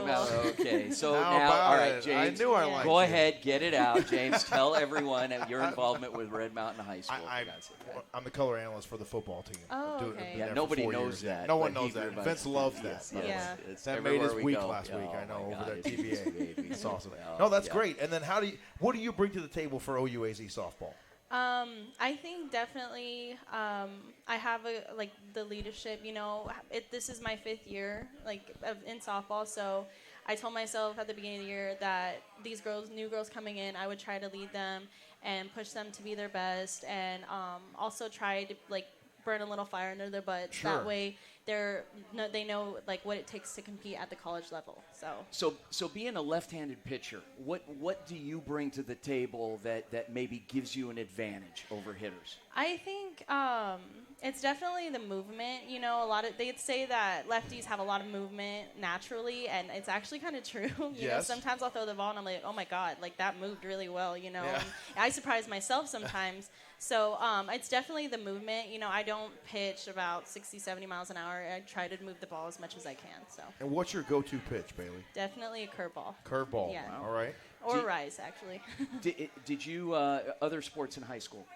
Mountain High School. Okay, so How now, about all right, it? James. I knew I liked Go you. ahead, get it out, James. Tell everyone your involvement with Red Mountain High School. I'm the color analyst for the football team. Oh, Been okay. there Yeah, for nobody 4 knows years. that. No one but knows he very that. much- Vince loves that. Yes, by the way. Yeah. it's That made everywhere his we week go. last week. Oh, I know my over God, there at it is TBA. great. It's awesome. Oh, No, that's yeah. great. And then what do you bring to the table for OUAZ softball? I think definitely I have the leadership. This is my 5th year in softball, so I told myself at the beginning of the year that these new girls coming in, I would try to lead them and push them to be their best, and also try to burn a little fire under their butts. Sure. That way they know what it takes to compete at the college level. So being a left-handed pitcher, what do you bring to the table that maybe gives you an advantage over hitters? I think it's definitely the movement. They'd say that lefties have a lot of movement naturally, and it's actually kind of true. Yes. Sometimes I'll throw the ball and I'm like, oh my God, that moved really well. Yeah. And I surprise myself sometimes. So it's definitely the movement. I don't pitch about 60, 70 miles an hour. I try to move the ball as much as I can. So. And what's your go-to pitch, Bailey? Definitely a curveball. Curveball. Yeah. Wow. All right. Or rise, actually. Did you other sports in high school?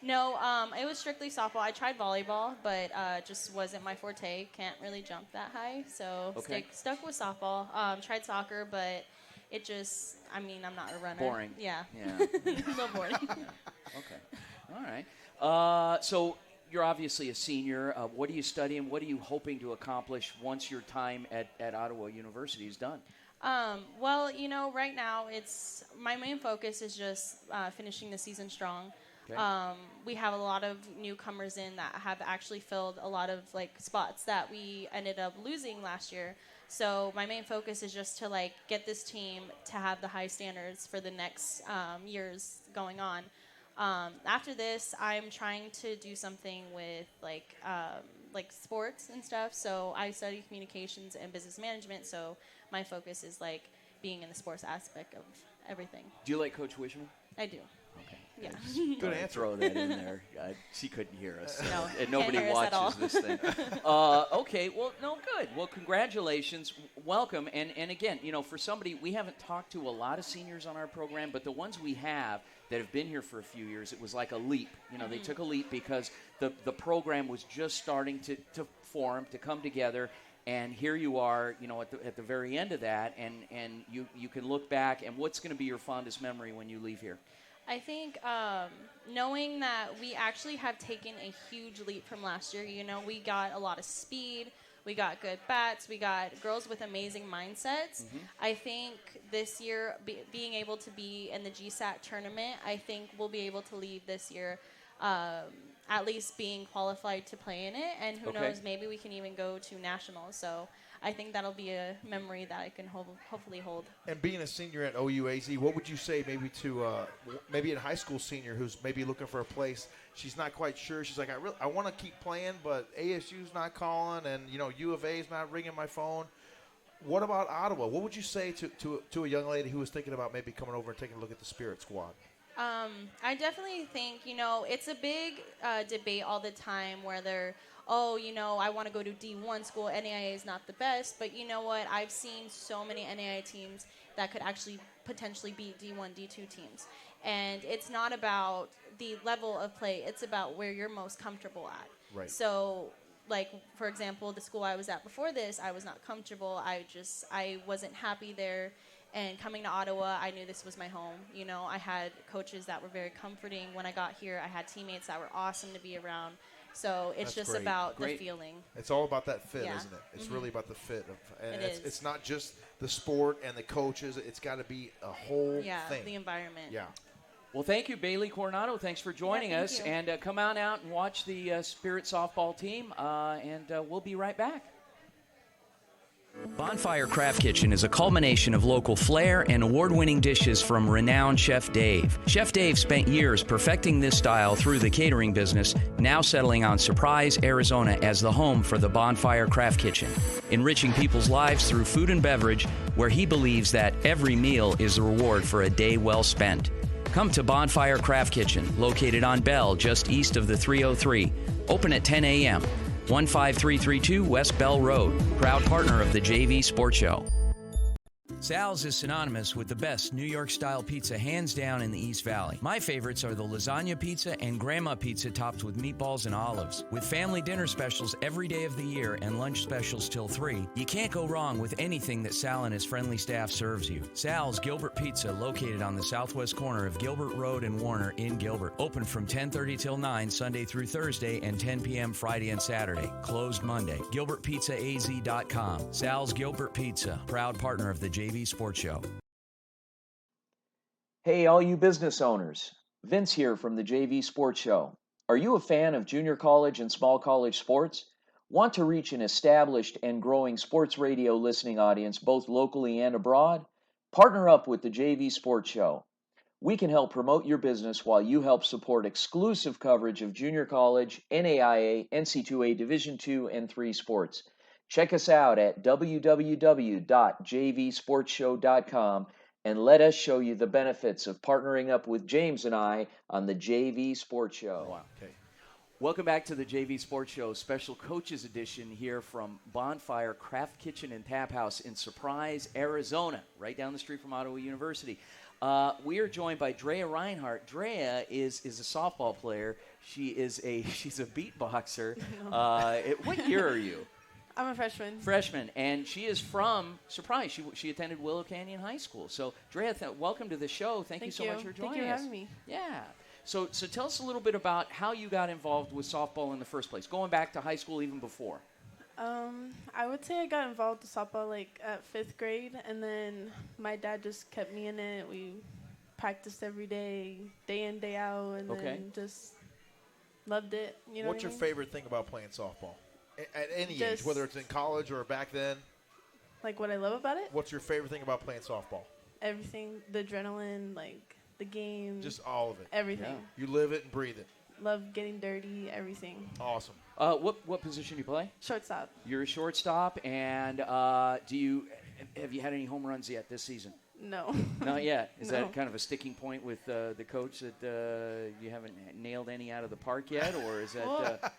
No, it was strictly softball. I tried volleyball, but just wasn't my forte. Can't really jump that high, so stuck with softball. Tried soccer, but it just, I'm not a runner. Boring. Yeah. A little boring. Okay. All right. So you're obviously a senior. What are you studying? What are you hoping to accomplish once your time at Ottawa University is done? Well, right now my main focus is just finishing the season strong. Okay. We have a lot of newcomers in that have actually filled a lot of spots that we ended up losing last year. So my main focus is just to get this team to have the high standards for the next years going on. After this, I'm trying to do something with sports and stuff. So I study communications and business management. So my focus is being in the sports aspect of everything. Do you like Coach Wishman? I do. Okay. Yeah. Good answer. Throw that in there. She couldn't hear us. No, and nobody can't hear us at all. watches this thing. Okay. Well, no, good. Well, congratulations. Welcome. And again, for somebody, we haven't talked to a lot of seniors on our program, but the ones we have that have been here for a few years, it was like a leap. They took a leap because the program was just starting to form, to come together. And here you are, at the very end of that, and you can look back. And what's going to be your fondest memory when you leave here? I think knowing that we actually have taken a huge leap from last year. We got a lot of speed. We got good bats. We got girls with amazing mindsets. Mm-hmm. I think this year, being able to be in the GSAT tournament, I think we'll be able to leave this year at least being qualified to play in it. And who knows, maybe we can even go to nationals. So I think that'll be a memory that I can hopefully hold. And being a senior at OUAZ, what would you say maybe to maybe a high school senior who's maybe looking for a place? She's not quite sure. She's like, I want to keep playing, but ASU's not calling, and U of A is not ringing my phone. What about Ottawa? What would you say to a young lady who was thinking about maybe coming over and taking a look at the Spirit Squad? I definitely think, it's a big debate all the time where they're, I want to go to D1 school. NAIA is not the best. But you know what? I've seen so many NAIA teams that could actually potentially beat D1, D2 teams. And it's not about the level of play. It's about where you're most comfortable at. Right. So, for example, the school I was at before this, I was not comfortable. I wasn't happy there. And coming to Ottawa, I knew this was my home. I had coaches that were very comforting when I got here. I had teammates that were awesome to be around. So it's just great. about the feeling. It's all about that fit, Yeah. isn't it? It's really about the fit. And It is. It's not just the sport and the coaches. It's got to be a whole thing. The environment. Yeah. Well, thank you, Bailey Coronado. Thanks for joining us. You. And come on out and watch the Spirit softball team, and we'll be right back. Bonfire Craft Kitchen is a culmination of local flair and award-winning dishes from renowned Chef Dave. Chef Dave spent years perfecting this style through the catering business, now settling on Surprise, Arizona as the home for the Bonfire Craft Kitchen, enriching people's lives through food and beverage, where he believes that every meal is a reward for a day well spent. Come to Bonfire Craft Kitchen, located on Bell, just east of the 303. Open at 10 a.m. 15332 West Bell Road. Proud partner of the JV Sports Show. Sal's is synonymous with the best New York-style pizza hands down in the East Valley. My favorites are the lasagna pizza and grandma pizza topped with meatballs and olives. With family dinner specials every day of the year and lunch specials till 3, you can't go wrong with anything that Sal and his friendly staff serves you. Sal's Gilbert Pizza, located on the southwest corner of Gilbert Road and Warner in Gilbert. Open from 10:30 till 9 Sunday through Thursday and 10 p.m. Friday and Saturday. Closed Monday. GilbertPizzaAZ.com. Sal's Gilbert Pizza, proud partner of the JV Sports Show. Hey, all you business owners. Vince here from the JV Sports Show. Are you a fan of junior college and small college sports? Want to reach an established and growing sports radio listening audience both locally and abroad? Partner up with the JV Sports Show. We can help promote your business while you help support exclusive coverage of junior college, NAIA, NC2A Division II and III sports. Check us out at www.jvsportshow.com and let us show you the benefits of partnering up with James and I on the JV Sports Show. Wow. Okay. Welcome back to the JV Sports Show, special coaches edition here from Bonfire Craft Kitchen and Taphouse in Surprise, Arizona, right down the street from Ottawa University. We are joined by Drea Reinhardt. Drea is a softball player. She's a beatboxer. What year are you? I'm a freshman. Freshman, and she is from Surprise. She attended Willow Canyon High School. So, Drea, welcome to the show. Thank you so much for joining us. Thank you for having me. Yeah. So tell us a little bit about how you got involved with softball in the first place, going back to high school even before. I would say I got involved with softball like at 5th grade, and then my dad just kept me in it. We practiced every day in, day out, and then just loved it. You know What's your favorite thing about playing softball? At any age, Just whether it's in college or back then? Like what I love about it? What's your favorite thing about playing softball? Everything, the adrenaline, like the game. Just all of it. Everything. Yeah. You live it and breathe it. Love getting dirty, everything. Awesome. What position do you play? Shortstop. You're a shortstop, and have you had any home runs yet this season? No. Not yet. Is No. that kind of a sticking point with the coach that you haven't nailed any out of the park yet, or is that?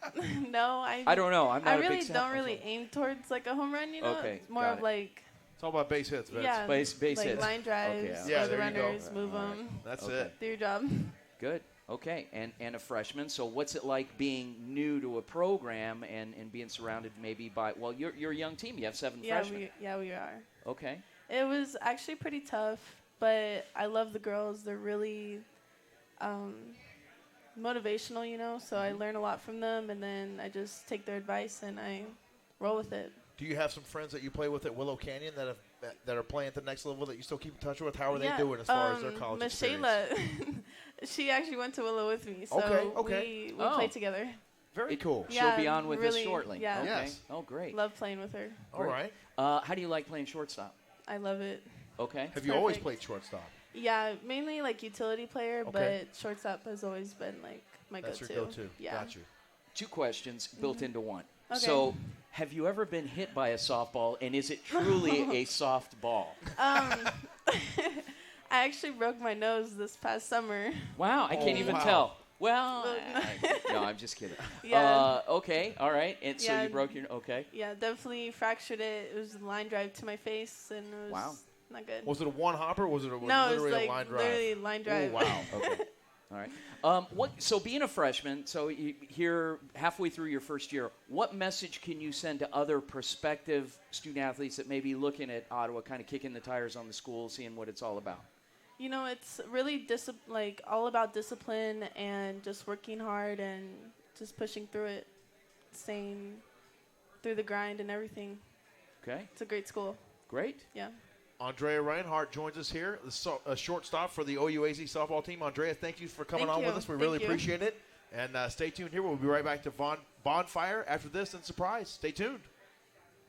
No, I don't know. I'm not I a really big don't really aim towards like a home run. You know, Okay, it's more got of it. like. It's all about base hits, Vince. Yeah, Base like hits. line drives, Okay, yeah, the there you go. runners, move them. That's Okay. it. Do your job. Good. Okay. And a freshman. So what's it like being new to a program and being surrounded maybe by? Well, you're a young team. You have 7 freshmen. We are. Okay. It was actually pretty tough, but I love the girls. They're really motivational, you know, so I learn a lot from them, and then I just take their advice and I roll with it. Do you have some friends that you play with at Willow Canyon that are playing at the next level that you still keep in touch with? How are they doing as far as their college Miss experience? Shayla, she actually went to Willow with me, so Okay. we play together. Very cool. She'll be on with us really, shortly. Yeah. Okay. Yes. Oh, great. Love playing with her. All right. How do you like playing shortstop? I love it. Okay. Have you always perfect. played shortstop? Yeah, mainly like utility player, Okay. but shortstop has always been like my That's go-to. your go-to. Yeah. Got you. 2 questions built into one. Okay. So, have you ever been hit by a softball, and is it truly a soft ball? I actually broke my nose this past summer. Wow, I can't even wow. tell. Well, no, I'm just kidding. Yeah. Okay, all right. And so Yeah. you broke your okay. Yeah, definitely fractured it. It was a line drive to my face, and it was Wow. not good. Was it a one hopper? Or was it no, it literally was like a line drive? literally line drive. Oh, wow. Okay. All right. So being a freshman, so you're halfway through your first year, what message can you send to other prospective student athletes that may be looking at Ottawa, kind of kicking the tires on the school, seeing what it's all about? You know, it's really all about discipline and just working hard and just pushing through it, staying through the grind and everything. Okay. It's a great school. Great. Yeah. Andrea Reinhardt joins us here, a shortstop for the OUAZ softball team. Andrea, thank you for coming Thank on you. with us. We Thank really you. appreciate it. And stay tuned here. We'll be right back to Bonfire after this and Surprise. Stay tuned.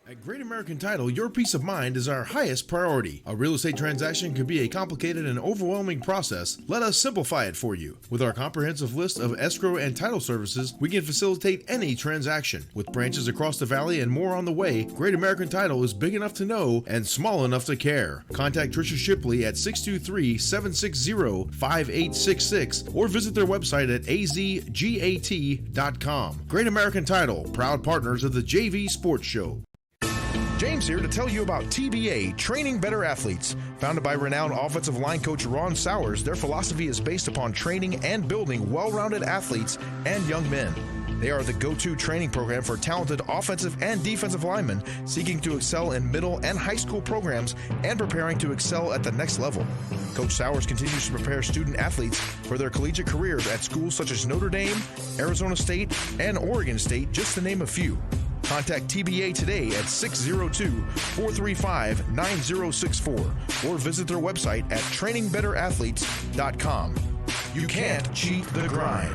At Great American Title, your peace of mind is our highest priority. A real estate transaction can be a complicated and overwhelming process. Let us simplify it for you. With our comprehensive list of escrow and title services, we can facilitate any transaction. With branches across the valley and more on the way, Great American Title is big enough to know and small enough to care. Contact Tricia Shipley at 623-760-5866 or visit their website at azgat.com. Great American Title, proud partners of the JV Sports Show. James here to tell you about TBA, Training Better Athletes. Founded by renowned offensive line coach Ron Sowers, their philosophy is based upon training and building well-rounded athletes and young men. They are the go-to training program for talented offensive and defensive linemen seeking to excel in middle and high school programs and preparing to excel at the next level. Coach Sowers continues to prepare student athletes for their collegiate careers at schools such as Notre Dame, Arizona State, and Oregon State, just to name a few. Contact TBA today at 602-435-9064 or visit their website at trainingbetterAthletes.com. You can't cheat the grind.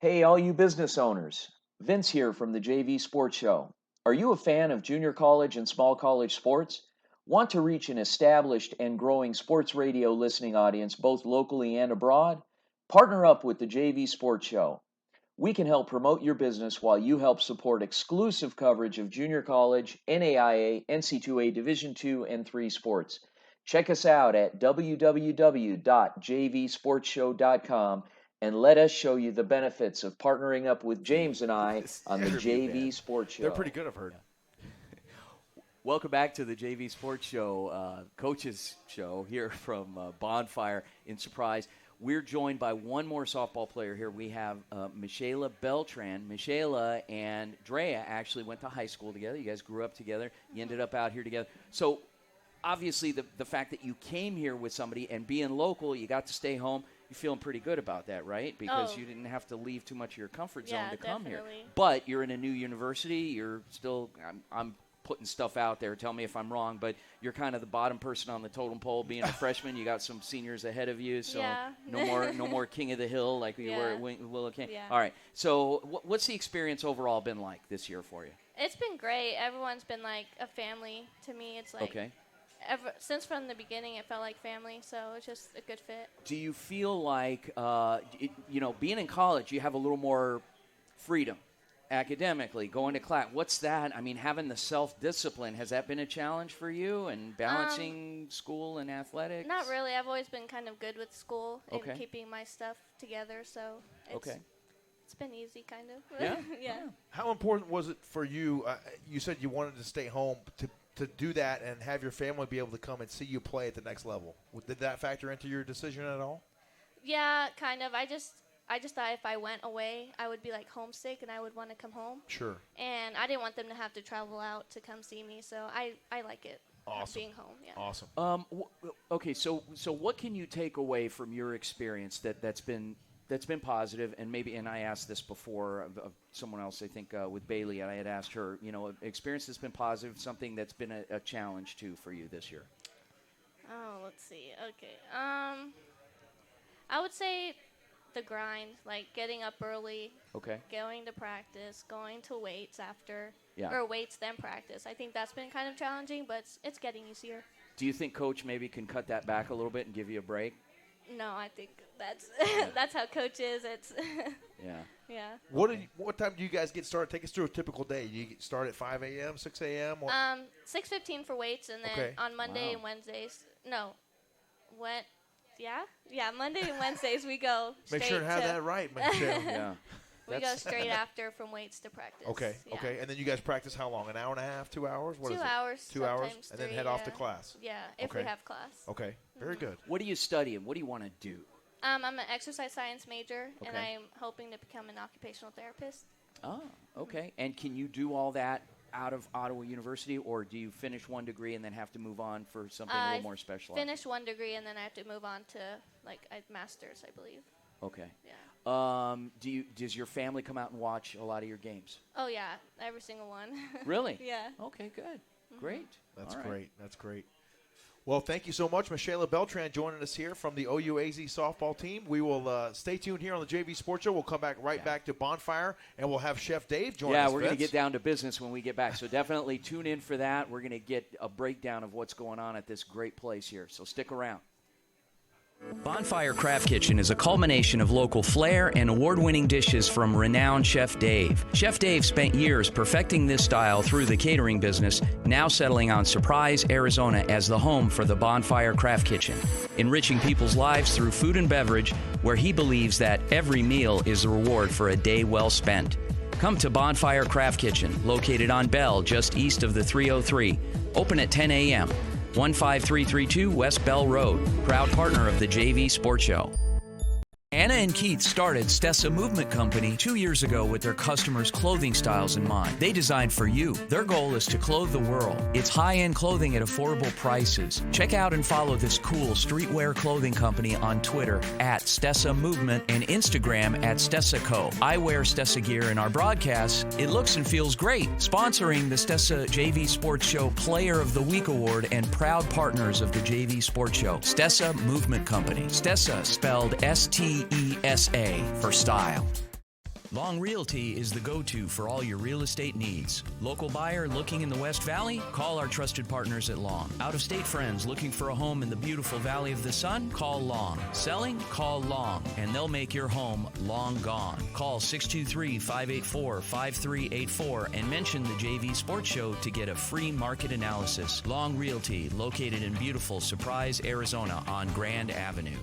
Hey, all you business owners. Vince here from the JV Sports Show. Are you a fan of junior college and small college sports? Want to reach an established and growing sports radio listening audience both locally and abroad? Partner up with the JV Sports Show. We can help promote your business while you help support exclusive coverage of junior college, NAIA, NC2A Division II and III sports. Check us out at www.jvsportshow.com and let us show you the benefits of partnering up with James and I on the JV Sports Show. They're pretty good, I've heard. Welcome back to the JV Sports Show, Coaches Show here from Bonfire in Surprise. We're joined by one more softball player here. We have Michaela Beltran. Michaela and Drea actually went to high school together. You guys grew up together. You ended up out here together. So obviously the fact that you came here with somebody and being local, you got to stay home, you're feeling pretty good about that, right? Because you didn't have to leave too much of your comfort zone to come here. But you're in a new university. You're still I'm putting stuff out there. Tell me if I'm wrong, but you're kind of the bottom person on the totem pole. Being a freshman, you got some seniors ahead of you, so no more king of the hill like you were at Willow King. Yeah. All right. So what's the experience overall been like this year for you? It's been great. Everyone's been like a family to me. It's like since from the beginning, it felt like family, so it's just a good fit. Do you feel like, being in college, you have a little more freedom academically, going to class? What's that? I mean, having the self-discipline, has that been a challenge for you and balancing school and athletics? Not really. I've always been kind of good with school and keeping my stuff together, so it's been easy, kind of. Yeah. How important was it for you? You said you wanted to stay home to do that and have your family be able to come and see you play at the next level. Did that factor into your decision at all? Yeah, kind of. I just thought if I went away, I would be like homesick and I would want to come home. Sure. And I didn't want them to have to travel out to come see me, so I like it. Awesome. Being home. Yeah. Awesome. Okay, so what can you take away from your experience that's been positive, and I asked this before of someone else, I think with Bailey, and I had asked her, experience that's been positive, something that's been a challenge too for you this year. Oh, let's see. Okay. I would say the grind, like getting up early, going to practice, going to weights after, or weights then practice. I think that's been kind of challenging, but it's getting easier. Do you think Coach maybe can cut that back a little bit and give you a break? No, I think that's that's how Coach is. It's yeah. What time do you guys get started? Take us through a typical day. You start at 5 a.m., 6 a.m.? 6:15 for weights, and then on Monday and Wednesdays. Monday and Wednesdays we go. Make sure to have that right, Michelle. We go straight after from weights to practice. Okay. And then you guys practice how long? An hour and a half, 2 hours? What 2 is it? hours. 2 hours, and then head off to class. Yeah, if we have class. Okay, very good. What are you studying? What do you want to do? I'm an exercise science major, and I'm hoping to become an occupational therapist. Oh, okay. And can you do all that out of Ottawa University, or do you finish one degree and then have to move on for something a little more specialized? Finish one degree, and then I have to move on to a master's, I believe. Okay. Yeah. Does your family come out and watch a lot of your games? Oh yeah, every single one. Really? Yeah. Okay, good. Great. That's great. That's great. Well, thank you so much, Michaela Beltran, joining us here from the OUAZ softball team. We will stay tuned here on the JV Sports Show. We'll come back back to Bonfire, and we'll have Chef Dave join us. Yeah, we're going to get down to business when we get back, so definitely tune in for that. We're going to get a breakdown of what's going on at this great place here, so stick around. Bonfire Craft Kitchen is a culmination of local flair and award-winning dishes from renowned Chef Dave. Chef Dave spent years perfecting this style through the catering business, now settling on Surprise, Arizona as the home for the Bonfire Craft Kitchen, enriching people's lives through food and beverage, where he believes that every meal is a reward for a day well spent. Come to Bonfire Craft Kitchen, located on Bell, just east of the 303. Open at 10 a.m. 15332 West Bell Road. Proud partner of the JV Sports Show. Anna and Keith started Stessa Movement Company 2 years ago with their customers' clothing styles in mind. They designed for you. Their goal is to clothe the world. It's high-end clothing at affordable prices. Check out and follow this cool streetwear clothing company on Twitter at Stessa Movement and Instagram at Stessa Co. I wear Stessa gear in our broadcasts. It looks and feels great. Sponsoring the Stessa JV Sports Show Player of the Week Award and proud partners of the JV Sports Show. Stessa Movement Company. Stessa spelled S-T-E-S-A for style. Long Realty is the go-to for all your real estate needs. Local buyer looking in the West Valley? Call our trusted partners at Long. Out-of-state friends looking for a home in the beautiful Valley of the Sun? Call Long. Selling? Call Long, and they'll make your home long gone. Call 623-584-5384 and mention the JV Sports Show to get a free market analysis. Long Realty, located in beautiful Surprise, Arizona on Grand Avenue.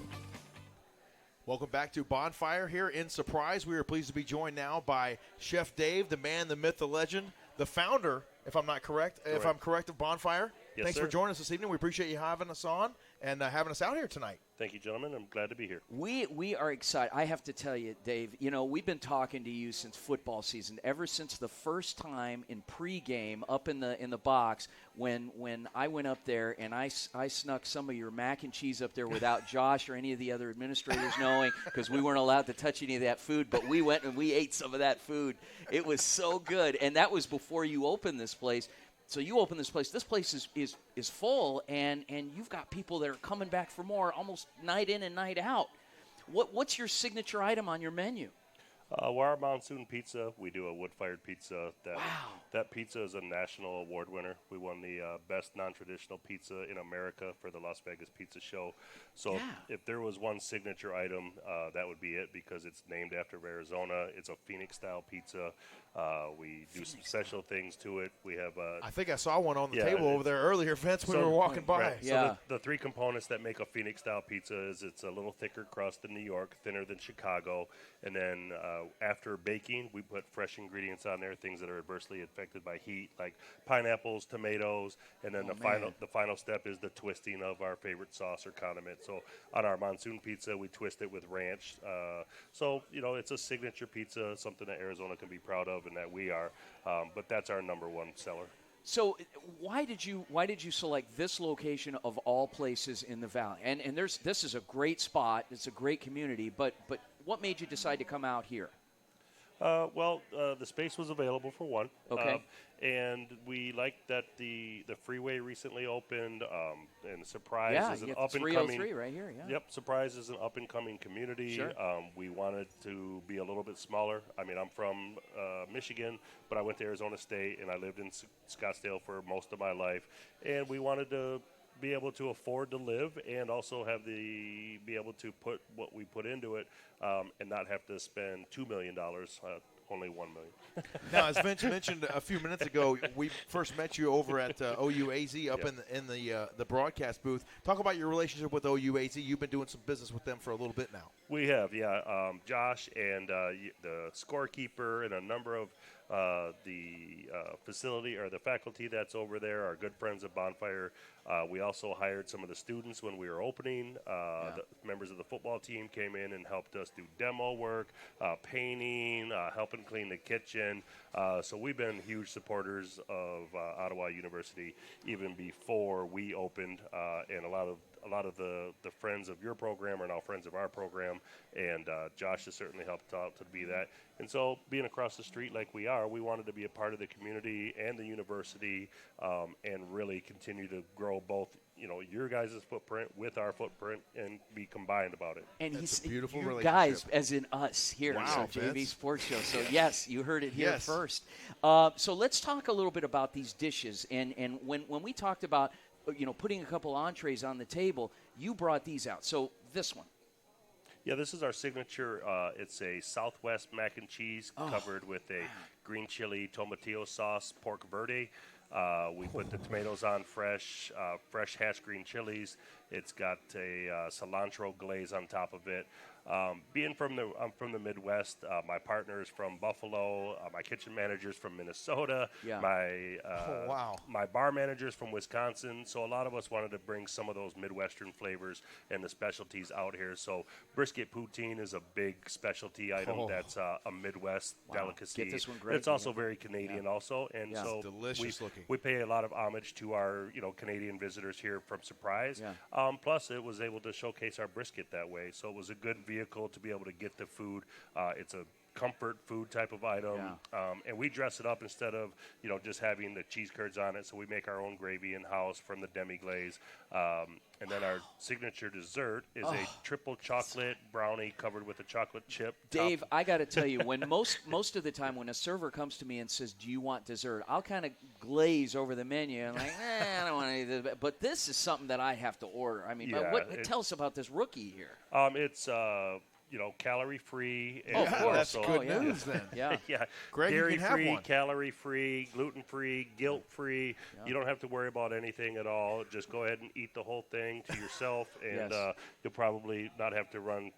Welcome back to Bonfire here in Surprise. We are pleased to be joined now by Chef Dave, the man, the myth, the legend, the founder, if I'm not correct, if I'm correct, of Bonfire. Yes, Thanks sir. for joining us this evening. We appreciate you having us on and having us out here tonight. Thank you, gentlemen. I'm glad to be here. We are excited. I have to tell you, Dave, we've been talking to you since football season, ever since the first time in pregame up in the box when I went up there and I snuck some of your mac and cheese up there without Josh or any of the other administrators knowing, because we weren't allowed to touch any of that food, but we went and we ate some of that food. It was so good, and that was before you opened this place. So you open this place. This place is full, and you've got people that are coming back for more, almost night in and night out. What's your signature item on your menu? We're our monsoon pizza. We do a wood-fired pizza. That pizza is a national award winner. We won the best non-traditional pizza in America for the Las Vegas Pizza Show. So if there was one signature item, that would be it, because it's named after Arizona. It's a Phoenix-style pizza. We do some special things to it. We have I think I saw one on the table over there earlier, Vince, when we were walking by. Right. So the three components that make a Phoenix-style pizza is it's a little thicker crust than New York, thinner than Chicago, and then after baking, we put fresh ingredients on there, things that are adversely affected by heat, like pineapples, tomatoes, and then the final step is the twisting of our favorite sauce or condiment. So on our monsoon pizza, we twist it with ranch. So it's a signature pizza, something that Arizona can be proud of, and that we are. But that's our number one seller. So why did you select this location of all places in the Valley? And this is a great spot. It's a great community. But what made you decide to come out here? The space was available for one. Okay. And we liked that the freeway recently opened, and Surprise is an up-and-coming. 303 right here, yeah. Yep, Surprise is an up-and-coming community. Sure. We wanted to be a little bit smaller. I mean, I'm from Michigan, but I went to Arizona State, and I lived in Scottsdale for most of my life. And we wanted to be able to afford to live and also be able to put what we put into it and not have to spend $2 million. Only $1 million. Now, as Vince mentioned a few minutes ago, we first met you over at OUAZ up in the broadcast booth. Talk about your relationship with OUAZ. You've been doing some business with them for a little bit now. We have, yeah. Josh and the scorekeeper and a number of the facility or the faculty that's over there are good friends of Bonfire. We also hired some of the students when we were opening. The members of the football team came in and helped us do demo work, painting, helping clean the kitchen. So we've been huge supporters of Ottawa University even before we opened, and a lot of the friends of your program are now friends of our program, and Josh has certainly helped out to be that. And so being across the street like we are, we wanted to be a part of the community and the university, and really continue to grow both, your guys' footprint with our footprint and be combined about it. And That's a beautiful you relationship. guys, as in us here Wow, at JV Vince. Sports Show. So yes, you heard it here Yes. first. So let's talk a little bit about these dishes. And when we talked about putting a couple entrees on the table, you brought these out. So this one. Yeah, this is our signature. It's a Southwest mac and cheese covered with a green chili tomatillo sauce, pork verde. We put the tomatoes on fresh hashed green chilies, It's got a cilantro glaze on top of it. I'm from the Midwest. My partner is from Buffalo. My kitchen manager is from Minnesota. Yeah. My bar manager is from Wisconsin. So a lot of us wanted to bring some of those Midwestern flavors and the specialties out here. So brisket poutine is a big specialty item. That's a Midwest delicacy. Get this one great. It's also very Canadian also. And so It's delicious looking. we pay a lot of homage to our Canadian visitors here from Surprise. Yeah. Plus, it was able to showcase our brisket that way. So it was a good vehicle to be able to get the food. It's a comfort food type of item, and we dress it up instead of just having the cheese curds on it. So we make our own gravy in house from the demi glaze, and then our signature dessert is a triple chocolate brownie covered with a chocolate chip. Dave, I got to tell you, when most of the time when a server comes to me and says, "Do you want dessert?" I'll kind of glaze over the menu and like, I don't want any of this. But this is something that I have to order. I mean, tell us about this rookie here. It's calorie free. Oh, of course. That's good news then. Yeah. Yeah. Greg, dairy you can have free, one. calorie free, gluten free, guilt free. Yeah. You don't have to worry about anything at all. Just go ahead and eat the whole thing to yourself, and you'll probably not have to run,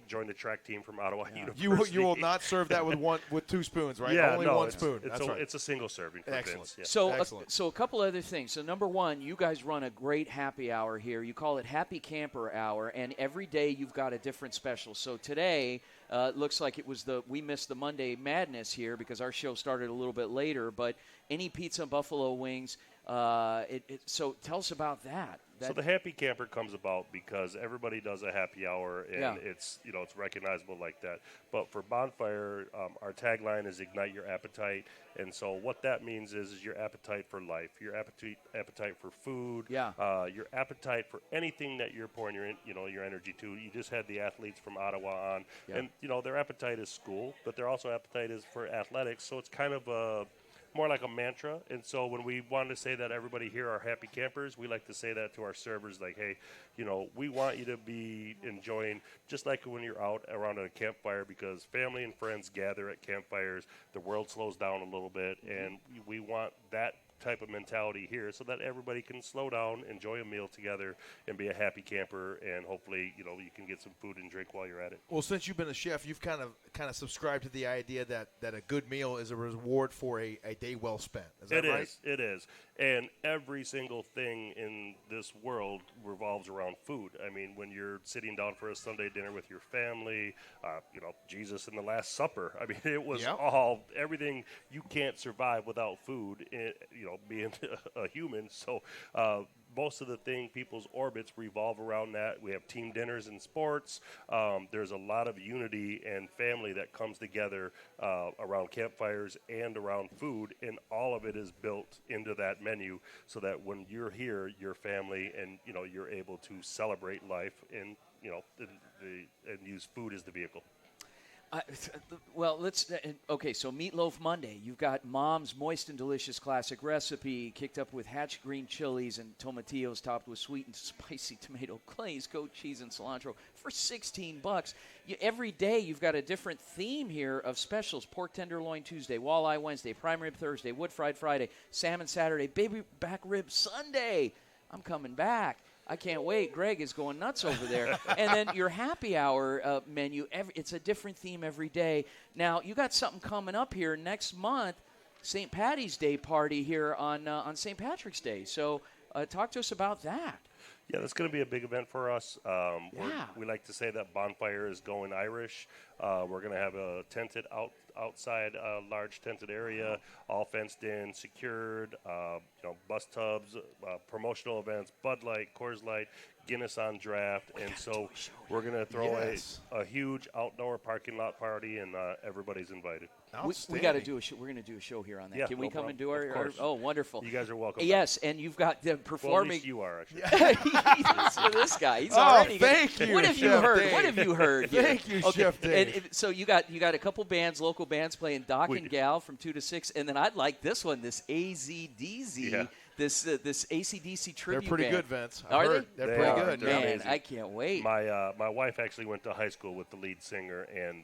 join the track team from Ottawa University. You will not serve that with 2 spoons, right? Yeah, Only no, one spoon. That's right. It's a single serving for Excellent. Vince. Yeah. So a couple other things. So number one, you guys run a great happy hour here. You call it Happy Camper Hour, and every day you've got a different special. So today, it looks like we missed the Monday Madness here because our show started a little bit later. But any pizza and buffalo wings. So tell us about that. So the Happy Camper comes about because everybody does a happy hour, and it's recognizable like that. But for Bonfire, our tagline is Ignite Your Appetite, and so what that means is your appetite for life, your appetite for food, your appetite for anything that you're pouring your energy to. You just had the athletes from Ottawa on, and their appetite is school, but their also appetite is for athletics. So it's kind of more like a mantra. And so when we want to say that everybody here are happy campers, we like to say that to our servers, like, hey, we want you to be enjoying, just like when you're out around a campfire, because family and friends gather at campfires, the world slows down a little bit, and we want that type of mentality here so that everybody can slow down, enjoy a meal together, and be a happy camper, and hopefully you can get some food and drink while you're at it. Well, since you've been a chef, you've kind of subscribed to the idea that a good meal is a reward for a day well spent. Is that right? It is. And every single thing in this world revolves around food. I mean, when you're sitting down for a Sunday dinner with your family, Jesus in the Last Supper. I mean, it was everything. You can't survive without food, being a human. So most of the people's orbits revolve around that. We have team dinners in sports. There's a lot of unity and family that comes together around campfires and around food, and all of it is built into that menu so that when you're here, your family and you're able to celebrate life and and use food as the vehicle. So Meatloaf Monday. You've got Mom's Moist and Delicious Classic Recipe, kicked up with hatch green chilies and tomatillos topped with sweet and spicy tomato glaze, goat cheese, and cilantro for $16. Every day you've got a different theme here of specials. Pork tenderloin Tuesday, walleye Wednesday, prime rib Thursday, wood fried Friday, salmon Saturday, baby back rib Sunday. I'm coming back. I can't wait. Greg is going nuts over there. And then your happy hour menu, it's a different theme every day. Now, you got something coming up here next month, St. Patty's Day party here on St. Patrick's Day. So talk to us about that. Yeah, that's going to be a big event for us. We like to say that Bonfire is going Irish. We're going to have a tented outside large tented area, all fenced in, secured, bus tubs, promotional events, Bud Light, Coors Light, Guinness on draft, and so we're going to throw a huge outdoor parking lot party, and everybody's invited. We got to do a show. We're going to do a show here on that. Yeah, Can we come problem. and do our? Oh, wonderful! You guys are welcome. Yes, and you've got the performing. Well, at least you are actually. Listen to this guy. He's already. Thank you. What have you heard? What have you heard? Thank you, Chef Dave. And so you got a couple bands, local bands playing Doc and Gal from 2 to 6, and then I'd like this one, this AZDZ. Yeah. This AC/DC tribute They're pretty band. good, Vince. Are they? They're pretty good. They're Man, amazing. I can't wait. My wife actually went to high school with the lead singer, and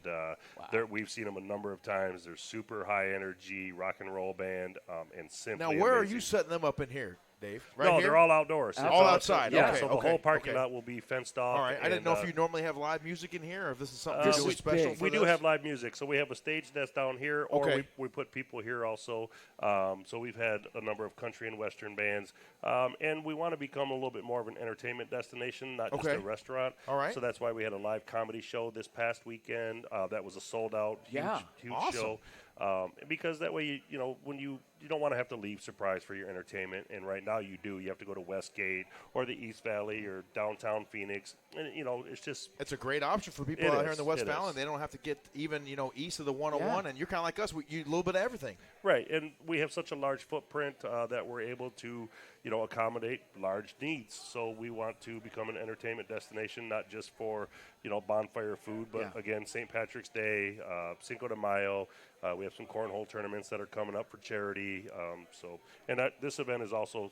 we've seen them a number of times. They're super high energy rock and roll band, and simply Now, where amazing. are you setting them up in here? Dave? No, Right here? they're all outdoors. All outside. Yeah, okay, so the okay, whole parking okay. lot will be fenced off. All right. I didn't know if you normally have live music in here, or if this is something you're doing special we for do this. have live music. So we have a stage that's down here, or Okay. we put people here also. So we've had a number of country and western bands. And we want to become a little bit more of an entertainment destination, not just a restaurant. All right. So that's why we had a live comedy show this past weekend. That was a sold-out, huge awesome. show. Because that way, when you don't want to have to leave Surprise for your entertainment, and right now you do. You have to go to Westgate or the East Valley or downtown Phoenix, and it's just it's a great option for people out here in the West Valley. They don't have to get even east of the 101, and you're kind of like us. You a little bit of everything. Right, and we have such a large footprint that we're able to accommodate large needs. So we want to become an entertainment destination, not just for bonfire food, but again, St. Patrick's Day, Cinco de Mayo. We have some cornhole tournaments that are coming up for charity. This event is also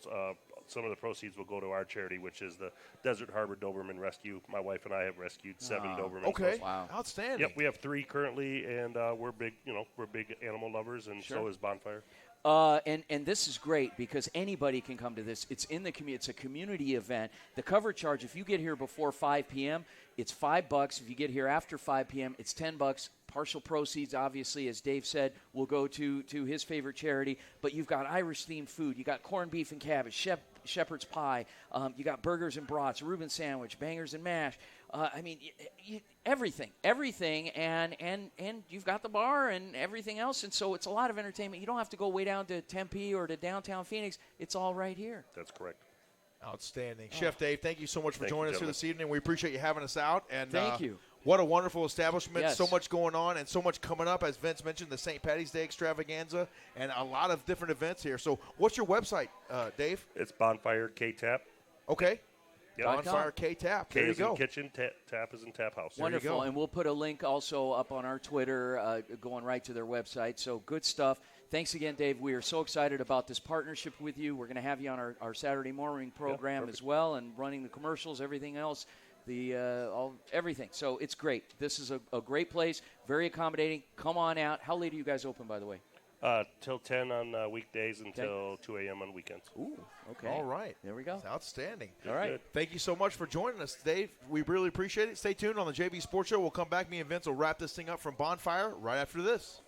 some of the proceeds will go to our charity, which is the Desert Harbor Doberman Rescue. My wife and I have rescued 7 Dobermans. Okay, wow, outstanding. Yep, we have 3 currently, and we're big. We're big animal lovers, and so is Bonfire. And this is great because anybody can come to this. It's in the community. It's a community event. The cover charge, if you get here before 5 p.m., it's $5. If you get here after 5 p.m., it's $10. Partial proceeds, obviously, as Dave said, will go to his favorite charity. But you've got Irish-themed food. You got corned beef and cabbage, shepherd's pie. You got burgers and brats, Reuben sandwich, bangers and mash. Everything, and you've got the bar and everything else, and so it's a lot of entertainment. You don't have to go way down to Tempe or to downtown Phoenix. It's all right here. That's correct. Outstanding. Chef Dave, thank you so much for joining us here this evening. We appreciate you having us out. And thank you. What a wonderful establishment. Yes. So much going on and so much coming up. As Vince mentioned, the St. Patty's Day extravaganza and a lot of different events here. So what's your website, Dave? It's Bonfire K-Tap. Okay. Yep. Bonfire K-Tap. There K you is go. in kitchen, tap is in tap house. Wonderful. And we'll put a link also up on our Twitter going right to their website. So good stuff. Thanks again, Dave. We are so excited about this partnership with you. We're going to have you on our Saturday morning program as well, and running the commercials, everything else, everything. So it's great. This is a great place, very accommodating. Come on out. How late are you guys open, by the way? Till 10 on weekdays until 2 a.m. on weekends. Ooh, okay. All right. There we go. That's outstanding. All right. Good. Thank you so much for joining us, Dave. We really appreciate it. Stay tuned on the JV Sports Show. We'll come back. Me and Vince will wrap this thing up from Bonfire right after this.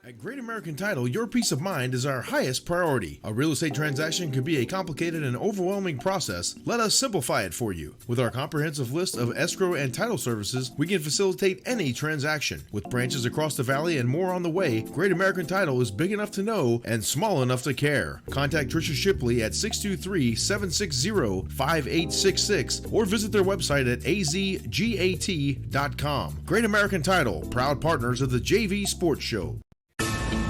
At Great American Title, your peace of mind is our highest priority. A real estate transaction can be a complicated and overwhelming process. Let us simplify it for you. With our comprehensive list of escrow and title services, we can facilitate any transaction. With branches across the valley and more on the way, Great American Title is big enough to know and small enough to care. Contact Tricia Shipley at 623-760-5866 or visit their website at azgat.com. Great American Title, proud partners of the JV Sports Show.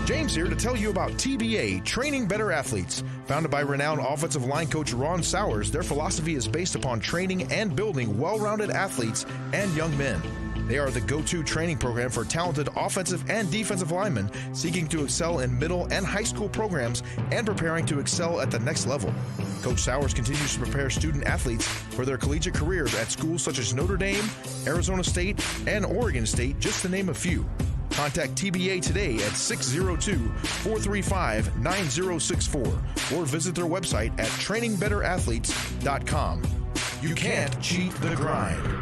James here to tell you about TBA, Training Better Athletes. Founded by renowned offensive line coach Ron Sowers, their philosophy is based upon training and building well-rounded athletes and young men. They are the go-to training program for talented offensive and defensive linemen seeking to excel in middle and high school programs and preparing to excel at the next level. Coach Sowers continues to prepare student athletes for their collegiate careers at schools such as Notre Dame, Arizona State, and Oregon State, just to name a few. Contact TBA today at 602-435-9064 or visit their website at trainingbetterAthletes.com. You can't cheat the grind.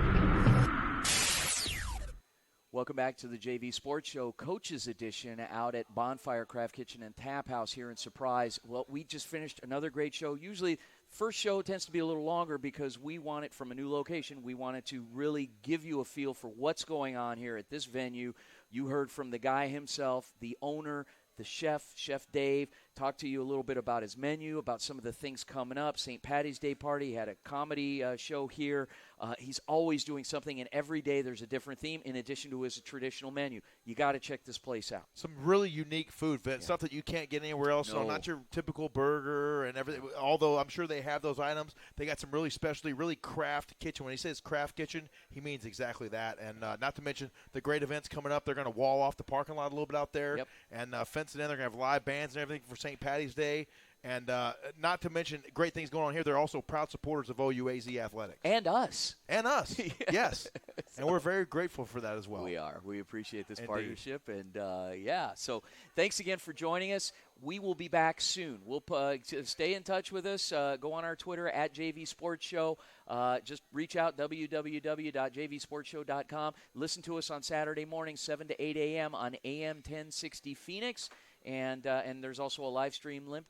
Welcome back to the JV Sports Show, Coaches Edition, out at Bonfire Craft Kitchen and Tap House here in Surprise. Well, we just finished another great show. Usually, first show tends to be a little longer because we want it from a new location. We wanted to really give you a feel for what's going on here at this venue. You heard from the guy himself, the owner, the chef, Chef Dave, talked to you a little bit about his menu, about some of the things coming up. St. Patty's Day party, he had a comedy show here. He's always doing something, and every day there's a different theme in addition to his traditional menu. You got to check this place out. Some really unique food, Vince, stuff that you can't get anywhere else. No. So not your typical burger and everything. Although I'm sure they have those items, they got some really specialty, really craft kitchen. When he says craft kitchen, he means exactly that. And not to mention the great events coming up. They're going to wall off the parking lot a little bit out there and fence it in. They're going to have live bands and everything for St. Patty's Day. And not to mention great things going on here. They're also proud supporters of OUAZ Athletics. And us. And us, yes. And we're very grateful for that as well. We are. We appreciate this Indeed. partnership. And, so thanks again for joining us. We will be back soon. We'll stay in touch with us. Go on our Twitter at JV Sports Show. Just reach out, www.jvsportshow.com. Listen to us on Saturday morning, 7 to 8 a.m. on AM 1060 Phoenix. And there's also a live stream link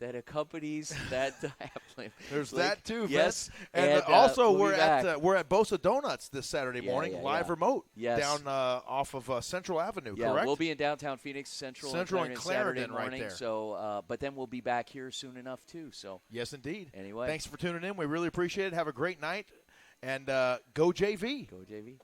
that accompanies that. There's link. that too, yes. Vince. And also we're at Bosa Donuts this Saturday morning, live remote, down off of Central Avenue. Yeah, correct? We'll be in downtown Phoenix, Central and Clarendon Saturday morning. Right there. So, but then we'll be back here soon enough too. So yes, indeed. Anyway, thanks for tuning in. We really appreciate it. Have a great night, and go JV. Go JV.